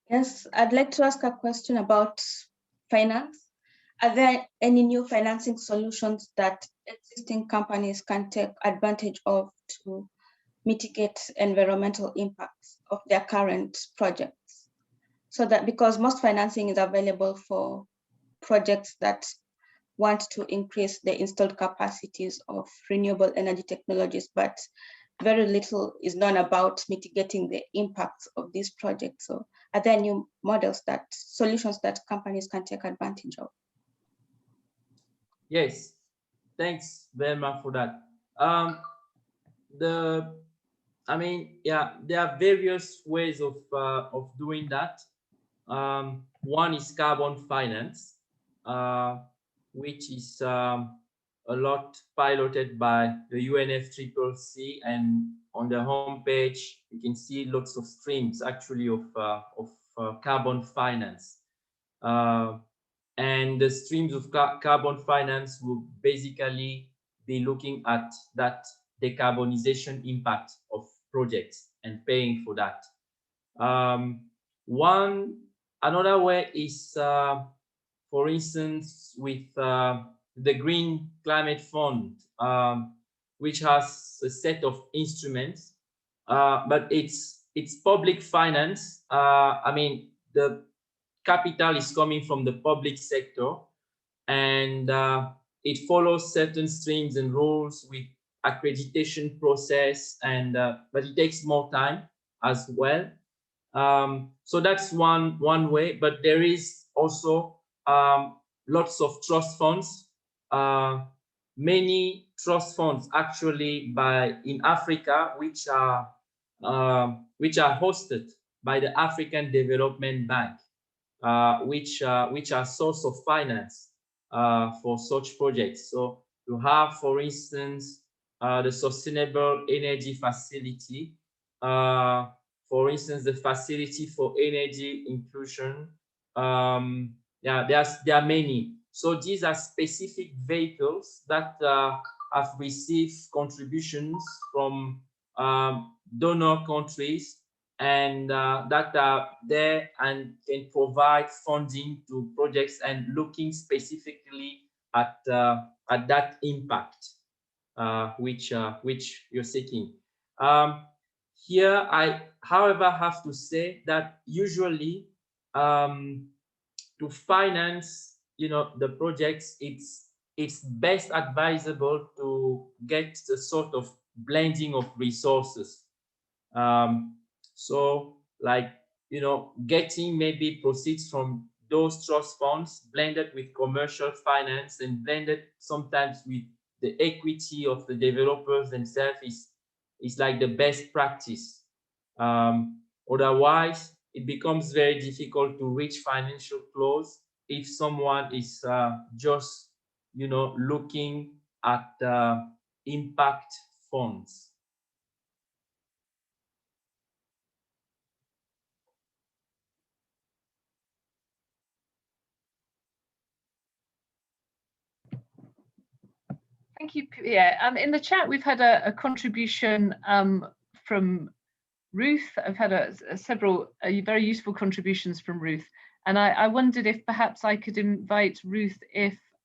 Yes, I'd like to ask a question about finance. Are there any new financing solutions that existing companies can take advantage of to mitigate environmental impacts of their current projects? So that, because most financing is available for projects that want to increase the installed capacities of renewable energy technologies, but very little is known about mitigating the impacts of these projects. So are there new models, solutions that companies can take advantage of? Yes, thanks, Velma, for that. I mean, yeah, there are various ways of doing that. One is carbon finance, which is a lot piloted by the UNFCCC, and on the homepage you can see lots of streams actually of carbon finance. And the streams of carbon finance will basically be looking at that decarbonization impact of projects and paying for that. Another way is, for instance, with the Green Climate Fund, which has a set of instruments, but it's public finance. I mean, the capital is coming from the public sector, and it follows certain streams and rules with accreditation process, and but it takes more time as well. So that's one way, but there is also lots of trust funds. Many trust funds actually in Africa, which are hosted by the African Development Bank, which are source of finance for such projects. So you have, for instance, the Sustainable Energy Facility, for instance, the Facility for Energy Inclusion. Yeah, there are many. So these are specific vehicles that have received contributions from donor countries, and that are there and can provide funding to projects and looking specifically at that impact which you're seeking. Here, I, however, have to say that usually to finance, the projects, it's best advisable to get the sort of blending of resources. So, like, getting maybe proceeds from those trust funds blended with commercial finance and blended sometimes with the equity of the developers themselves is like the best practice. Otherwise, it becomes very difficult to reach financial close if someone is just, looking at impact funds. Thank you, Pierre. In the chat, we've had a contribution from Ruth. I've had several very useful contributions from Ruth, and I wondered if perhaps I could invite Ruth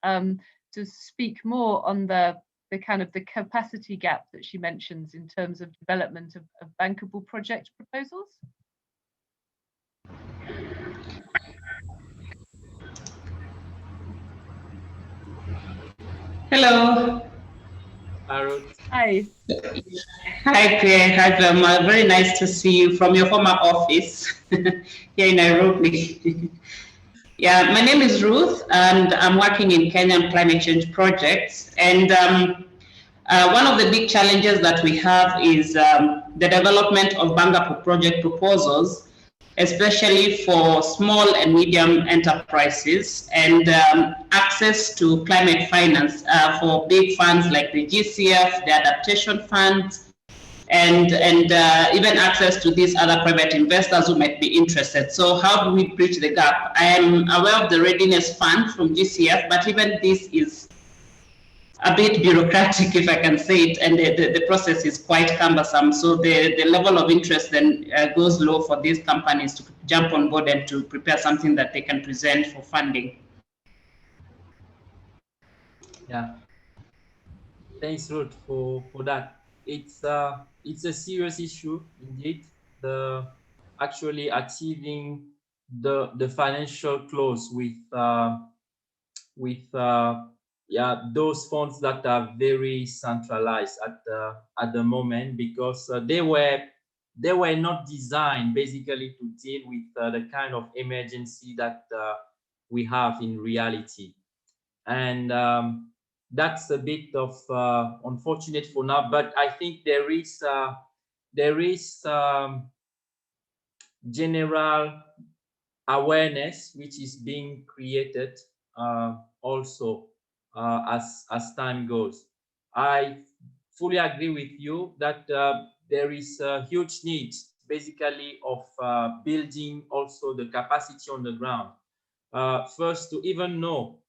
to speak more on the kind of the capacity gap that she mentions in terms of development of bankable project proposals. Hello. Ruth. Hi. Hi, Pierre. Hi, Velma. Very nice to see you from your former office here in Nairobi. Yeah, my name is Ruth, and I'm working in Kenyan climate change projects. And one of the big challenges that we have is the development of Banga project proposals, especially for small and medium enterprises, and access to climate finance for big funds like the GCF, the adaptation funds, and even access to these other private investors who might be interested. So how do we bridge the gap? I am aware of the Readiness Fund from GCF, but even this is a bit bureaucratic, if I can say it, and the process is quite cumbersome. So the level of interest then goes low for these companies to jump on board and to prepare something that they can present for funding. Yeah. Thanks, Ruth, for that. It's a serious issue indeed. The actually achieving the financial close with those funds that are very centralized at the moment, because they were not designed basically to deal with the kind of emergency that we have in reality, and that's a bit of unfortunate for now. But I think there is general awareness which is being created also as time goes. I fully agree with you that there is a huge need basically of building also the capacity on the ground. First, to even know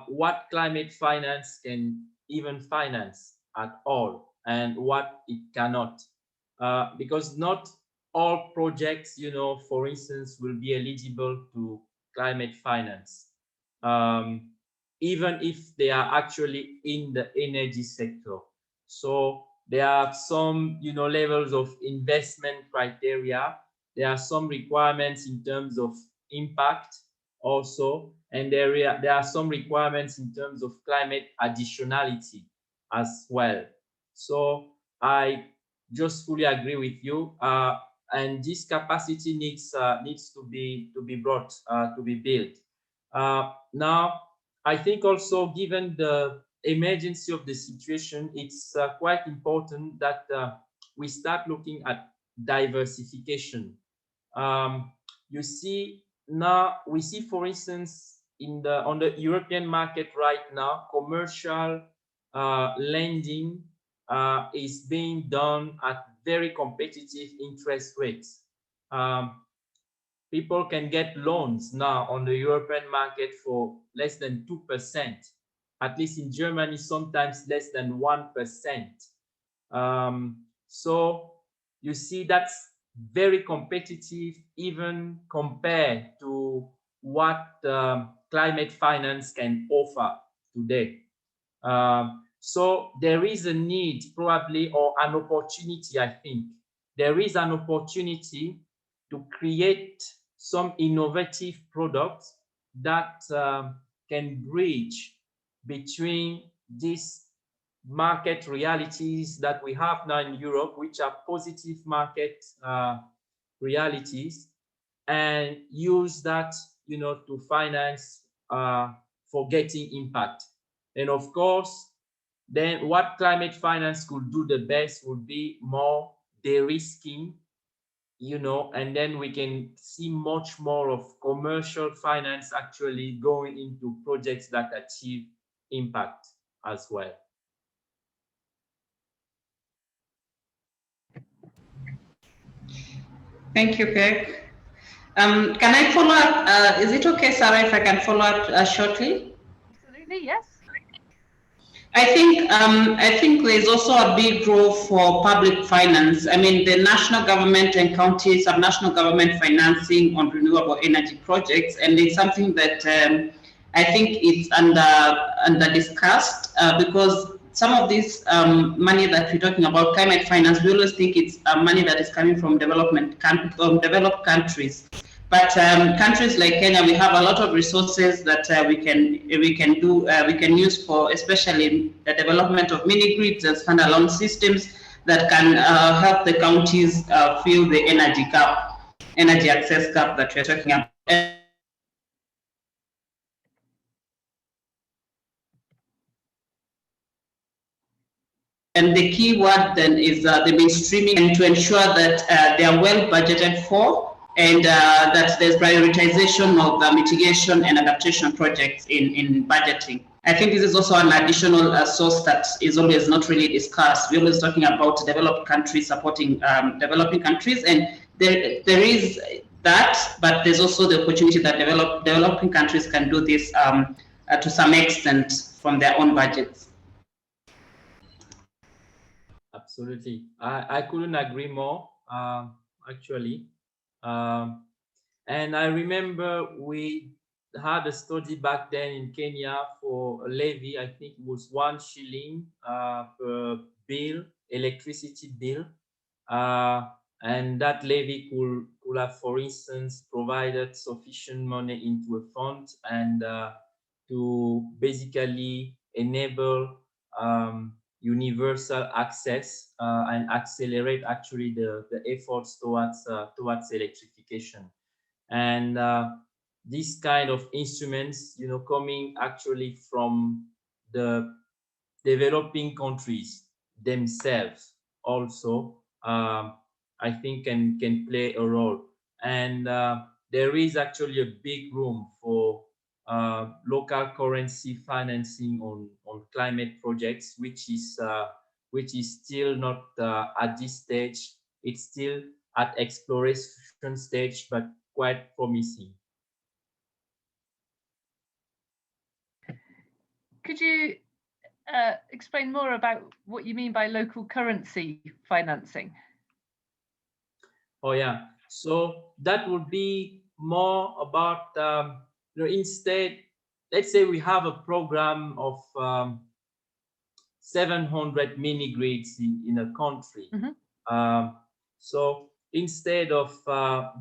what climate finance can even finance at all and what it cannot, because not all projects, for instance, will be eligible to climate finance, even if they are actually in the energy sector. So there are some, levels of investment criteria. There are some requirements in terms of impact also, and there are some requirements in terms of climate additionality as well. So I just fully agree with you, and this capacity needs to be brought to be built. Now, I think also, given the emergency of the situation, it's quite important that we start looking at diversification. You see, now we see, for instance, on the European market right now, commercial lending is being done at very competitive interest rates. People can get loans now on the European market for less than 2%. At least in Germany, sometimes less than 1%. So you see, that's very competitive, even compared to what climate finance can offer today. So there is a need, probably, or an opportunity, I think. There is an opportunity to create some innovative products that can bridge between these market realities that we have now in Europe, which are positive market realities, and use that, to finance for getting impact. And of course, then what climate finance could do the best would be more de-risking, and then we can see much more of commercial finance actually going into projects that achieve impact as well. Thank you, Peg. Can I follow up? Is it okay, Sarah, if I can follow up shortly? Absolutely, yes. I think there's also a big role for public finance. I mean, the national government and county subnational government financing on renewable energy projects, and it's something that I think it's under discussed because some of this money that we're talking about, climate finance, we always think it's money that is coming from developed countries. But countries like Kenya, we have a lot of resources that we can use for, especially the development of mini grids and standalone systems that can help the counties fill the energy access gap that we're talking about. And the key word then is the mainstreaming, and to ensure that they are well budgeted for, and that there's prioritization of the mitigation and adaptation projects in budgeting. I think this is also an additional source that is always not really discussed. We're always talking about developed countries supporting developing countries, and there is that, but there's also the opportunity that developing countries can do this to some extent from their own budgets. Absolutely. I couldn't agree more, actually. And I remember we had a study back then in Kenya for a levy. I think it was 1 shilling per bill, electricity bill. And that levy could have, for instance, provided sufficient money into a fund and to basically enable universal access and accelerate actually the efforts towards electrification. And these kind of instruments, you know, coming actually from the developing countries themselves also, I think can play a role. And there is actually a big room for local currency financing on climate projects, which is still not at this stage. It's still at exploration stage, but quite promising. Could you explain more about what you mean by local currency financing? Oh yeah, so that would be more about you know, instead, let's say we have a program of 700 mini grids in a country. Mm-hmm. So instead of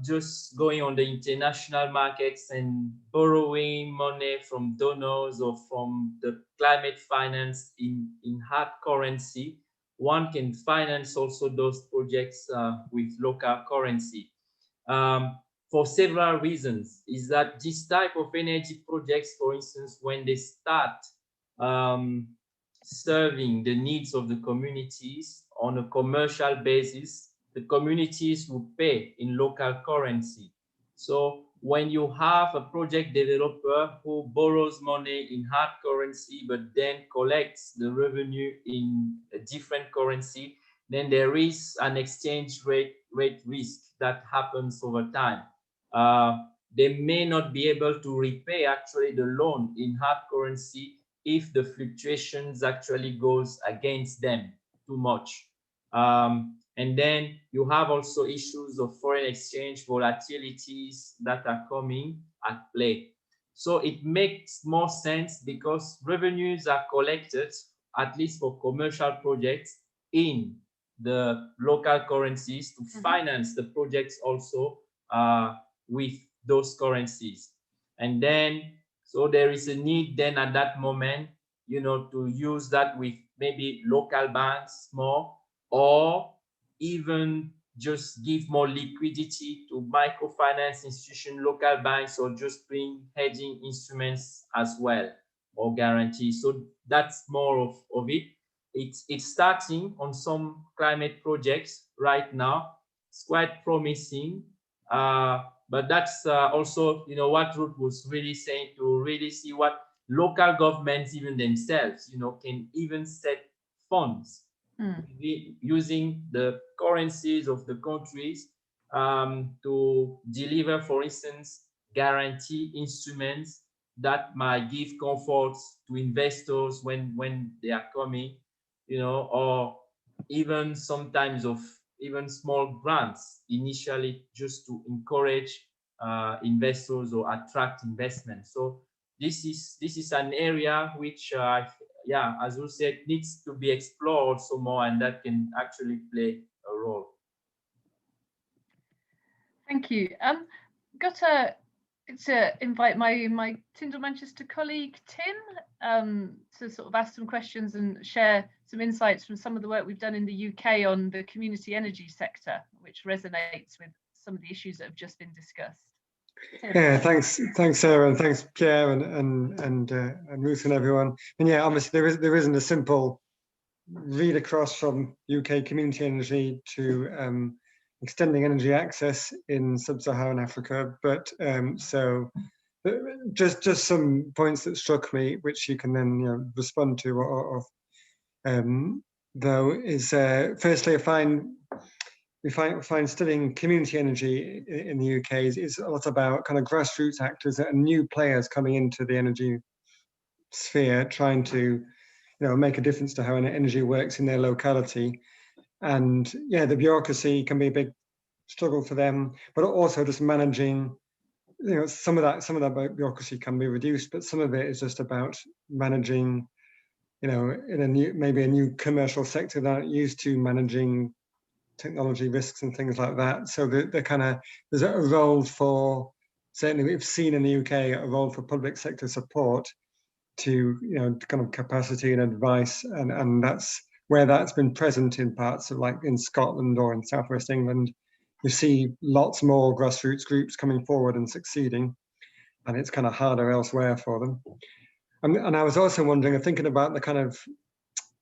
just going on the international markets and borrowing money from donors or from the climate finance in hard currency, one can finance also those projects with local currency. For several reasons, is that this type of energy projects, for instance, when they start serving the needs of the communities on a commercial basis, the communities will pay in local currency. So when you have a project developer who borrows money in hard currency, but then collects the revenue in a different currency, then there is an exchange rate risk that happens over time. They may not be able to repay actually the loan in hard currency if the fluctuations actually goes against them too much. And then you have also issues of foreign exchange volatilities that are coming at play. So it makes more sense because revenues are collected, at least for commercial projects, in the local currencies to finance the projects also with those currencies. And then, so there is a need then at that moment, you know, to use that with maybe local banks more, or even just give more liquidity to microfinance institution, local banks, or just bring hedging instruments as well, or guarantees. So that's more of it. It's starting on some climate projects right now. It's quite promising, but that's also, you know, what Ruth was really saying, to really see what local governments even themselves, you know, can even set funds using the currencies of the countries to deliver, for instance, guarantee instruments that might give comforts to investors when they are coming, you know, or even sometimes of even small grants initially just to encourage investors or attract investment. So this is an area which yeah, as you said, needs to be explored some more, and that can actually play a role. Thank you. got to invite my Tyndall Manchester colleague Tim to sort of ask some questions and share some insights from some of the work we've done in the UK on the community energy sector, which resonates with some of the issues that have just been discussed. Tim. Yeah, thanks, Sarah, and thanks, Pierre, and Ruth and everyone. And yeah, obviously there isn't a simple read across from UK community energy to extending energy access in sub-Saharan Africa, but so just some points that struck me, which you can then respond to, or though is firstly, we find studying community energy in the UK is a lot about kind of grassroots actors and new players coming into the energy sphere, trying to make a difference to how energy works in their locality. And yeah, the bureaucracy can be a big struggle for them, but also just managing, some of that bureaucracy can be reduced, but some of it is just about managing, in maybe a new commercial sector that aren't used to managing technology risks and things like that. So there's a role for, certainly we've seen in the UK, a role for public sector support to kind of capacity and advice, and that's where that's been present in parts of, like in Scotland or in Southwest England. You see lots more grassroots groups coming forward and succeeding, and it's kind of harder elsewhere for them. And I was also wondering, thinking about the kind of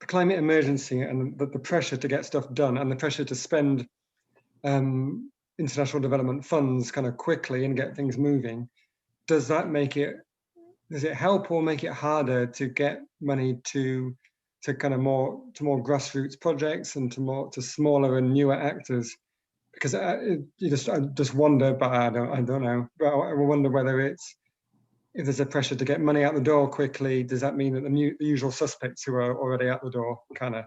the climate emergency and the pressure to get stuff done and the pressure to spend international development funds kind of quickly and get things moving. Does it help or make it harder to get money to more grassroots projects and to smaller and newer actors? Because I just wonder, but I don't know. But I wonder whether if there's a pressure to get money out the door quickly, does that mean that the usual suspects who are already out the door kind of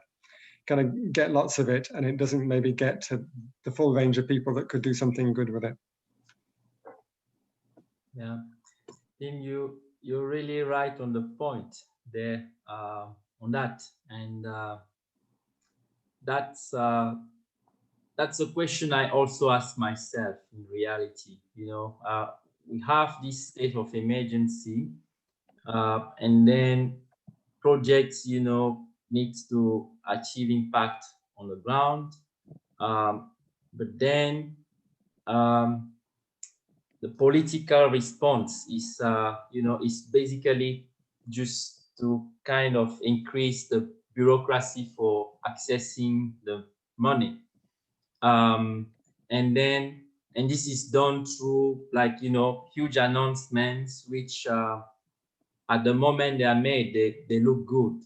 get lots of it, and it doesn't maybe get to the full range of people that could do something good with it? Yeah, Tim, you're really right on the point there on that, and that's a question I also ask myself. In reality, we have this state of emergency, and then projects, needs to achieve impact on the ground, but then the political response is, is basically just to kind of increase the bureaucracy for accessing the money, and this is done through huge announcements, which at the moment they are made, they look good.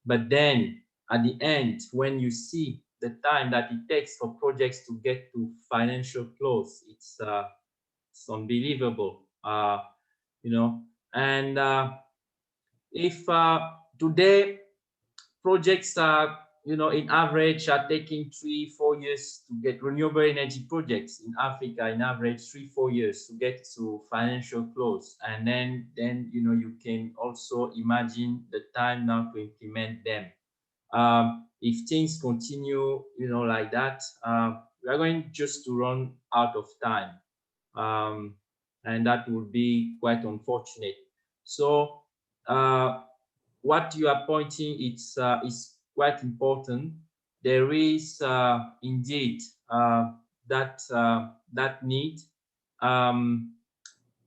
But then at the end, when you see the time that it takes for projects to get to financial close, it's unbelievable, and if today projects are, in average are taking 3-4 years to get renewable energy projects in Africa, in average 3-4 years to get to financial close. And then you can also imagine the time now to implement them. If things continue, like that, we are going just to run out of time. And that would be quite unfortunate. So what you are pointing, is quite important. There is indeed that need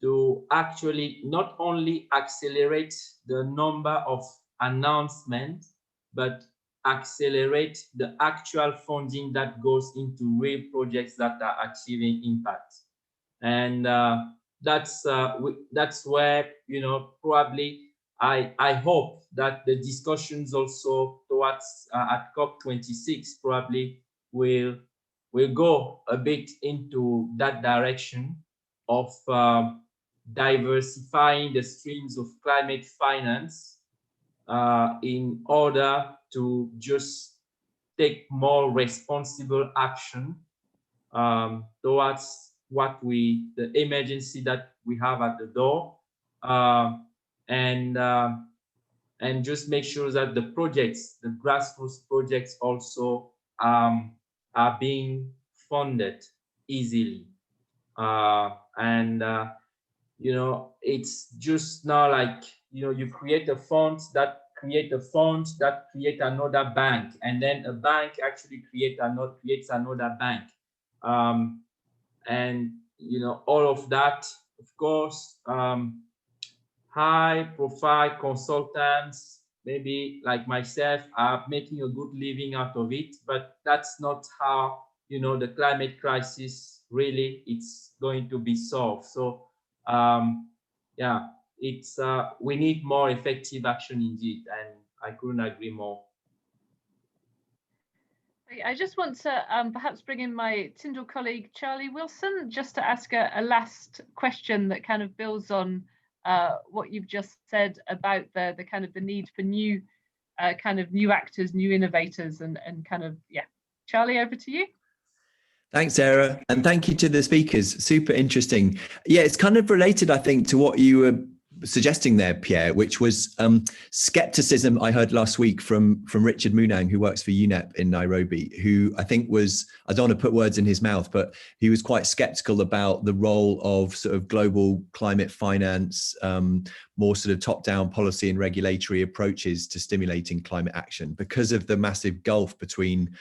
to actually not only accelerate the number of announcements, but accelerate the actual funding that goes into real projects that are achieving impact. And that's where, probably I hope that the discussions also towards at COP26 probably will go a bit into that direction of diversifying the streams of climate finance in order to just take more responsible action towards the emergency that we have at the door, and just make sure that the projects, the grassroots projects, also are being funded easily. You know, it's just now like, you know, you create a fund that create a fund that create another bank, and then a bank actually creates another bank. And, you know, all of that, of course, high profile consultants, maybe like myself, are making a good living out of it, but that's not how, you know, the climate crisis really it's going to be solved. So yeah, it's we need more effective action indeed, and I couldn't agree more. I just want to perhaps bring in my Tyndall colleague Charlie Wilson just to ask a last question that kind of builds on what you've just said about the kind of the need for new kind of new actors, new innovators, and kind of, yeah. Charlie, over to you. Thanks, Sarah, and thank you to the speakers. Super interesting. Yeah, it's kind of related, I think, to what you were suggesting there, Pierre, which was skepticism I heard last week from Richard Munang, who works for UNEP in Nairobi, who I think was, I don't want to put words in his mouth, but he was quite skeptical about the role of sort of global climate finance, more sort of top-down policy and regulatory approaches to stimulating climate action because of the massive gulf between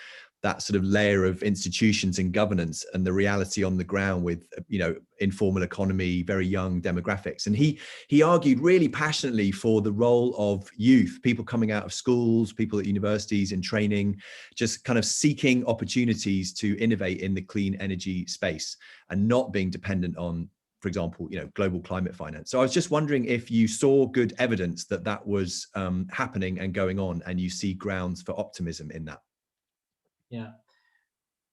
that sort of layer of institutions and governance and the reality on the ground with, you know, informal economy, very young demographics. And he argued really passionately for the role of youth, people coming out of schools, people at universities in training, just kind of seeking opportunities to innovate in the clean energy space and not being dependent on, for example, you know, global climate finance. So I was just wondering if you saw good evidence that that was happening and going on, and you see grounds for optimism in that. Yeah,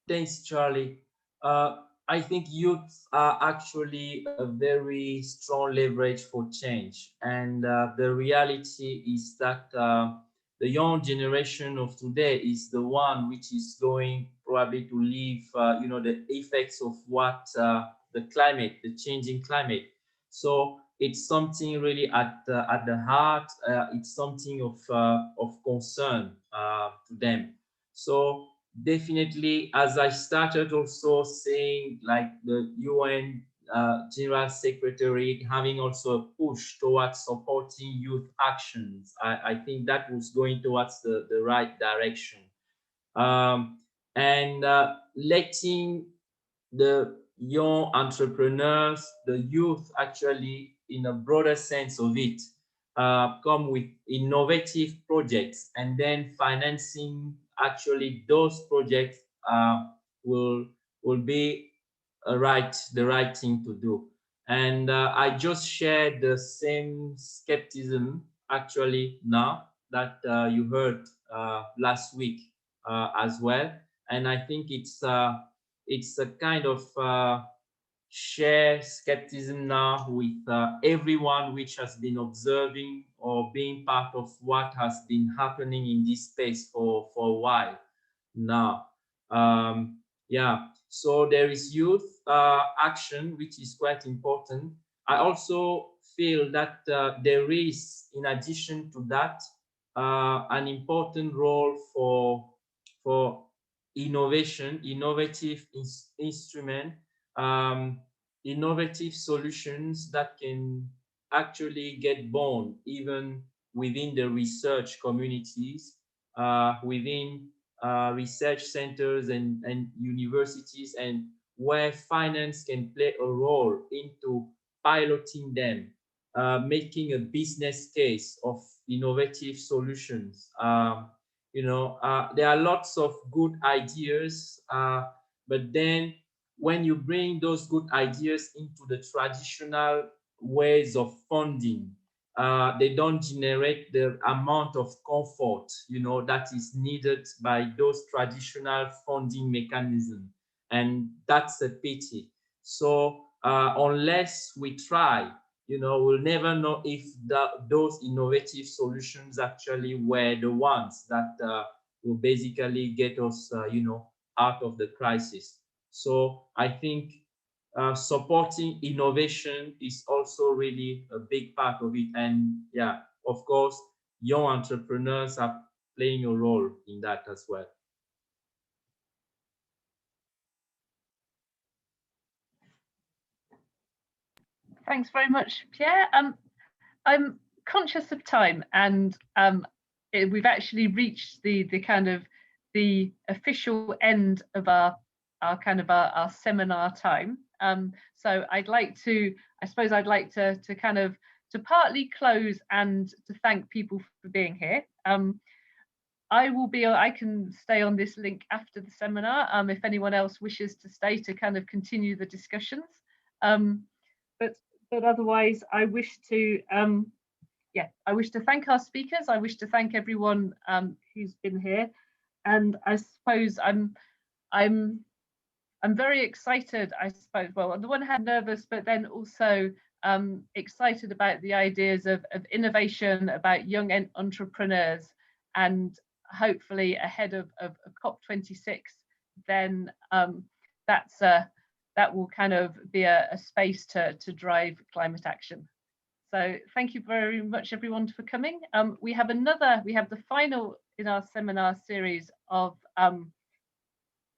thanks, Charlie. I think youth are actually a very strong leverage for change. And the reality is that the young generation of today is the one which is going probably to live, you know, the effects of what the climate, the changing climate. So it's something really at the heart. It's something of concern to them. So definitely, as I started also saying, like the UN General Secretary having also a push towards supporting youth actions, I think that was going towards the right direction. And letting the young entrepreneurs, the youth actually, in a broader sense of it, come with innovative projects, and then financing actually those projects will be the right thing to do. And I just shared the same skepticism actually now that you heard last week as well. And I think it's a kind of share skepticism now with everyone which has been observing or being part of what has been happening in this space for a while now. Yeah, so there is youth action, which is quite important. I also feel that there is, in addition to that, an important role for innovation, innovative instrument, innovative solutions that can actually get born even within the research communities, within research centers and universities, and where finance can play a role into piloting them, making a business case of innovative solutions. You know, there are lots of good ideas, but then when you bring those good ideas into the traditional ways of funding, they don't generate the amount of comfort, you know, that is needed by those traditional funding mechanisms. And that's a pity. So unless we try, you know, we'll never know if those innovative solutions actually were the ones that will basically get us, you know, out of the crisis. So I think supporting innovation is also really a big part of it. And yeah, of course, young entrepreneurs are playing a role in that as well. Thanks very much, Pierre. I'm conscious of time, and we've actually reached the kind of the official end of our seminar time. So I'd like to kind of to partly close and to thank people for being here. I can stay on this link after the seminar if anyone else wishes to stay to kind of continue the discussions. But otherwise, I wish to thank our speakers. I wish to thank everyone who's been here, and I suppose I'm very excited. I suppose, well, on the one hand, nervous, but then also excited about the ideas of innovation, about young entrepreneurs, and hopefully ahead of COP26, then that will kind of be a space to drive climate action. So thank you very much, everyone, for coming. We have the final in our seminar series of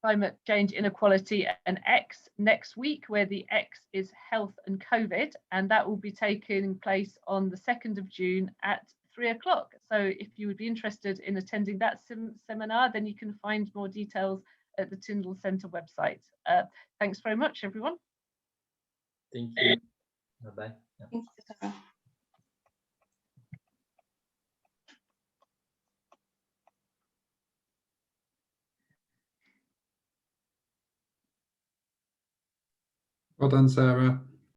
climate change, inequality, and X next week, where the X is health and COVID, and that will be taking place on the 2nd of June at 3 o'clock. So if you would be interested in attending that seminar, then you can find more details at the Tyndall Centre website. Thanks very much, everyone. Thank you. Bye-bye. Yeah. Thank you, Sarah. Well done, Sarah.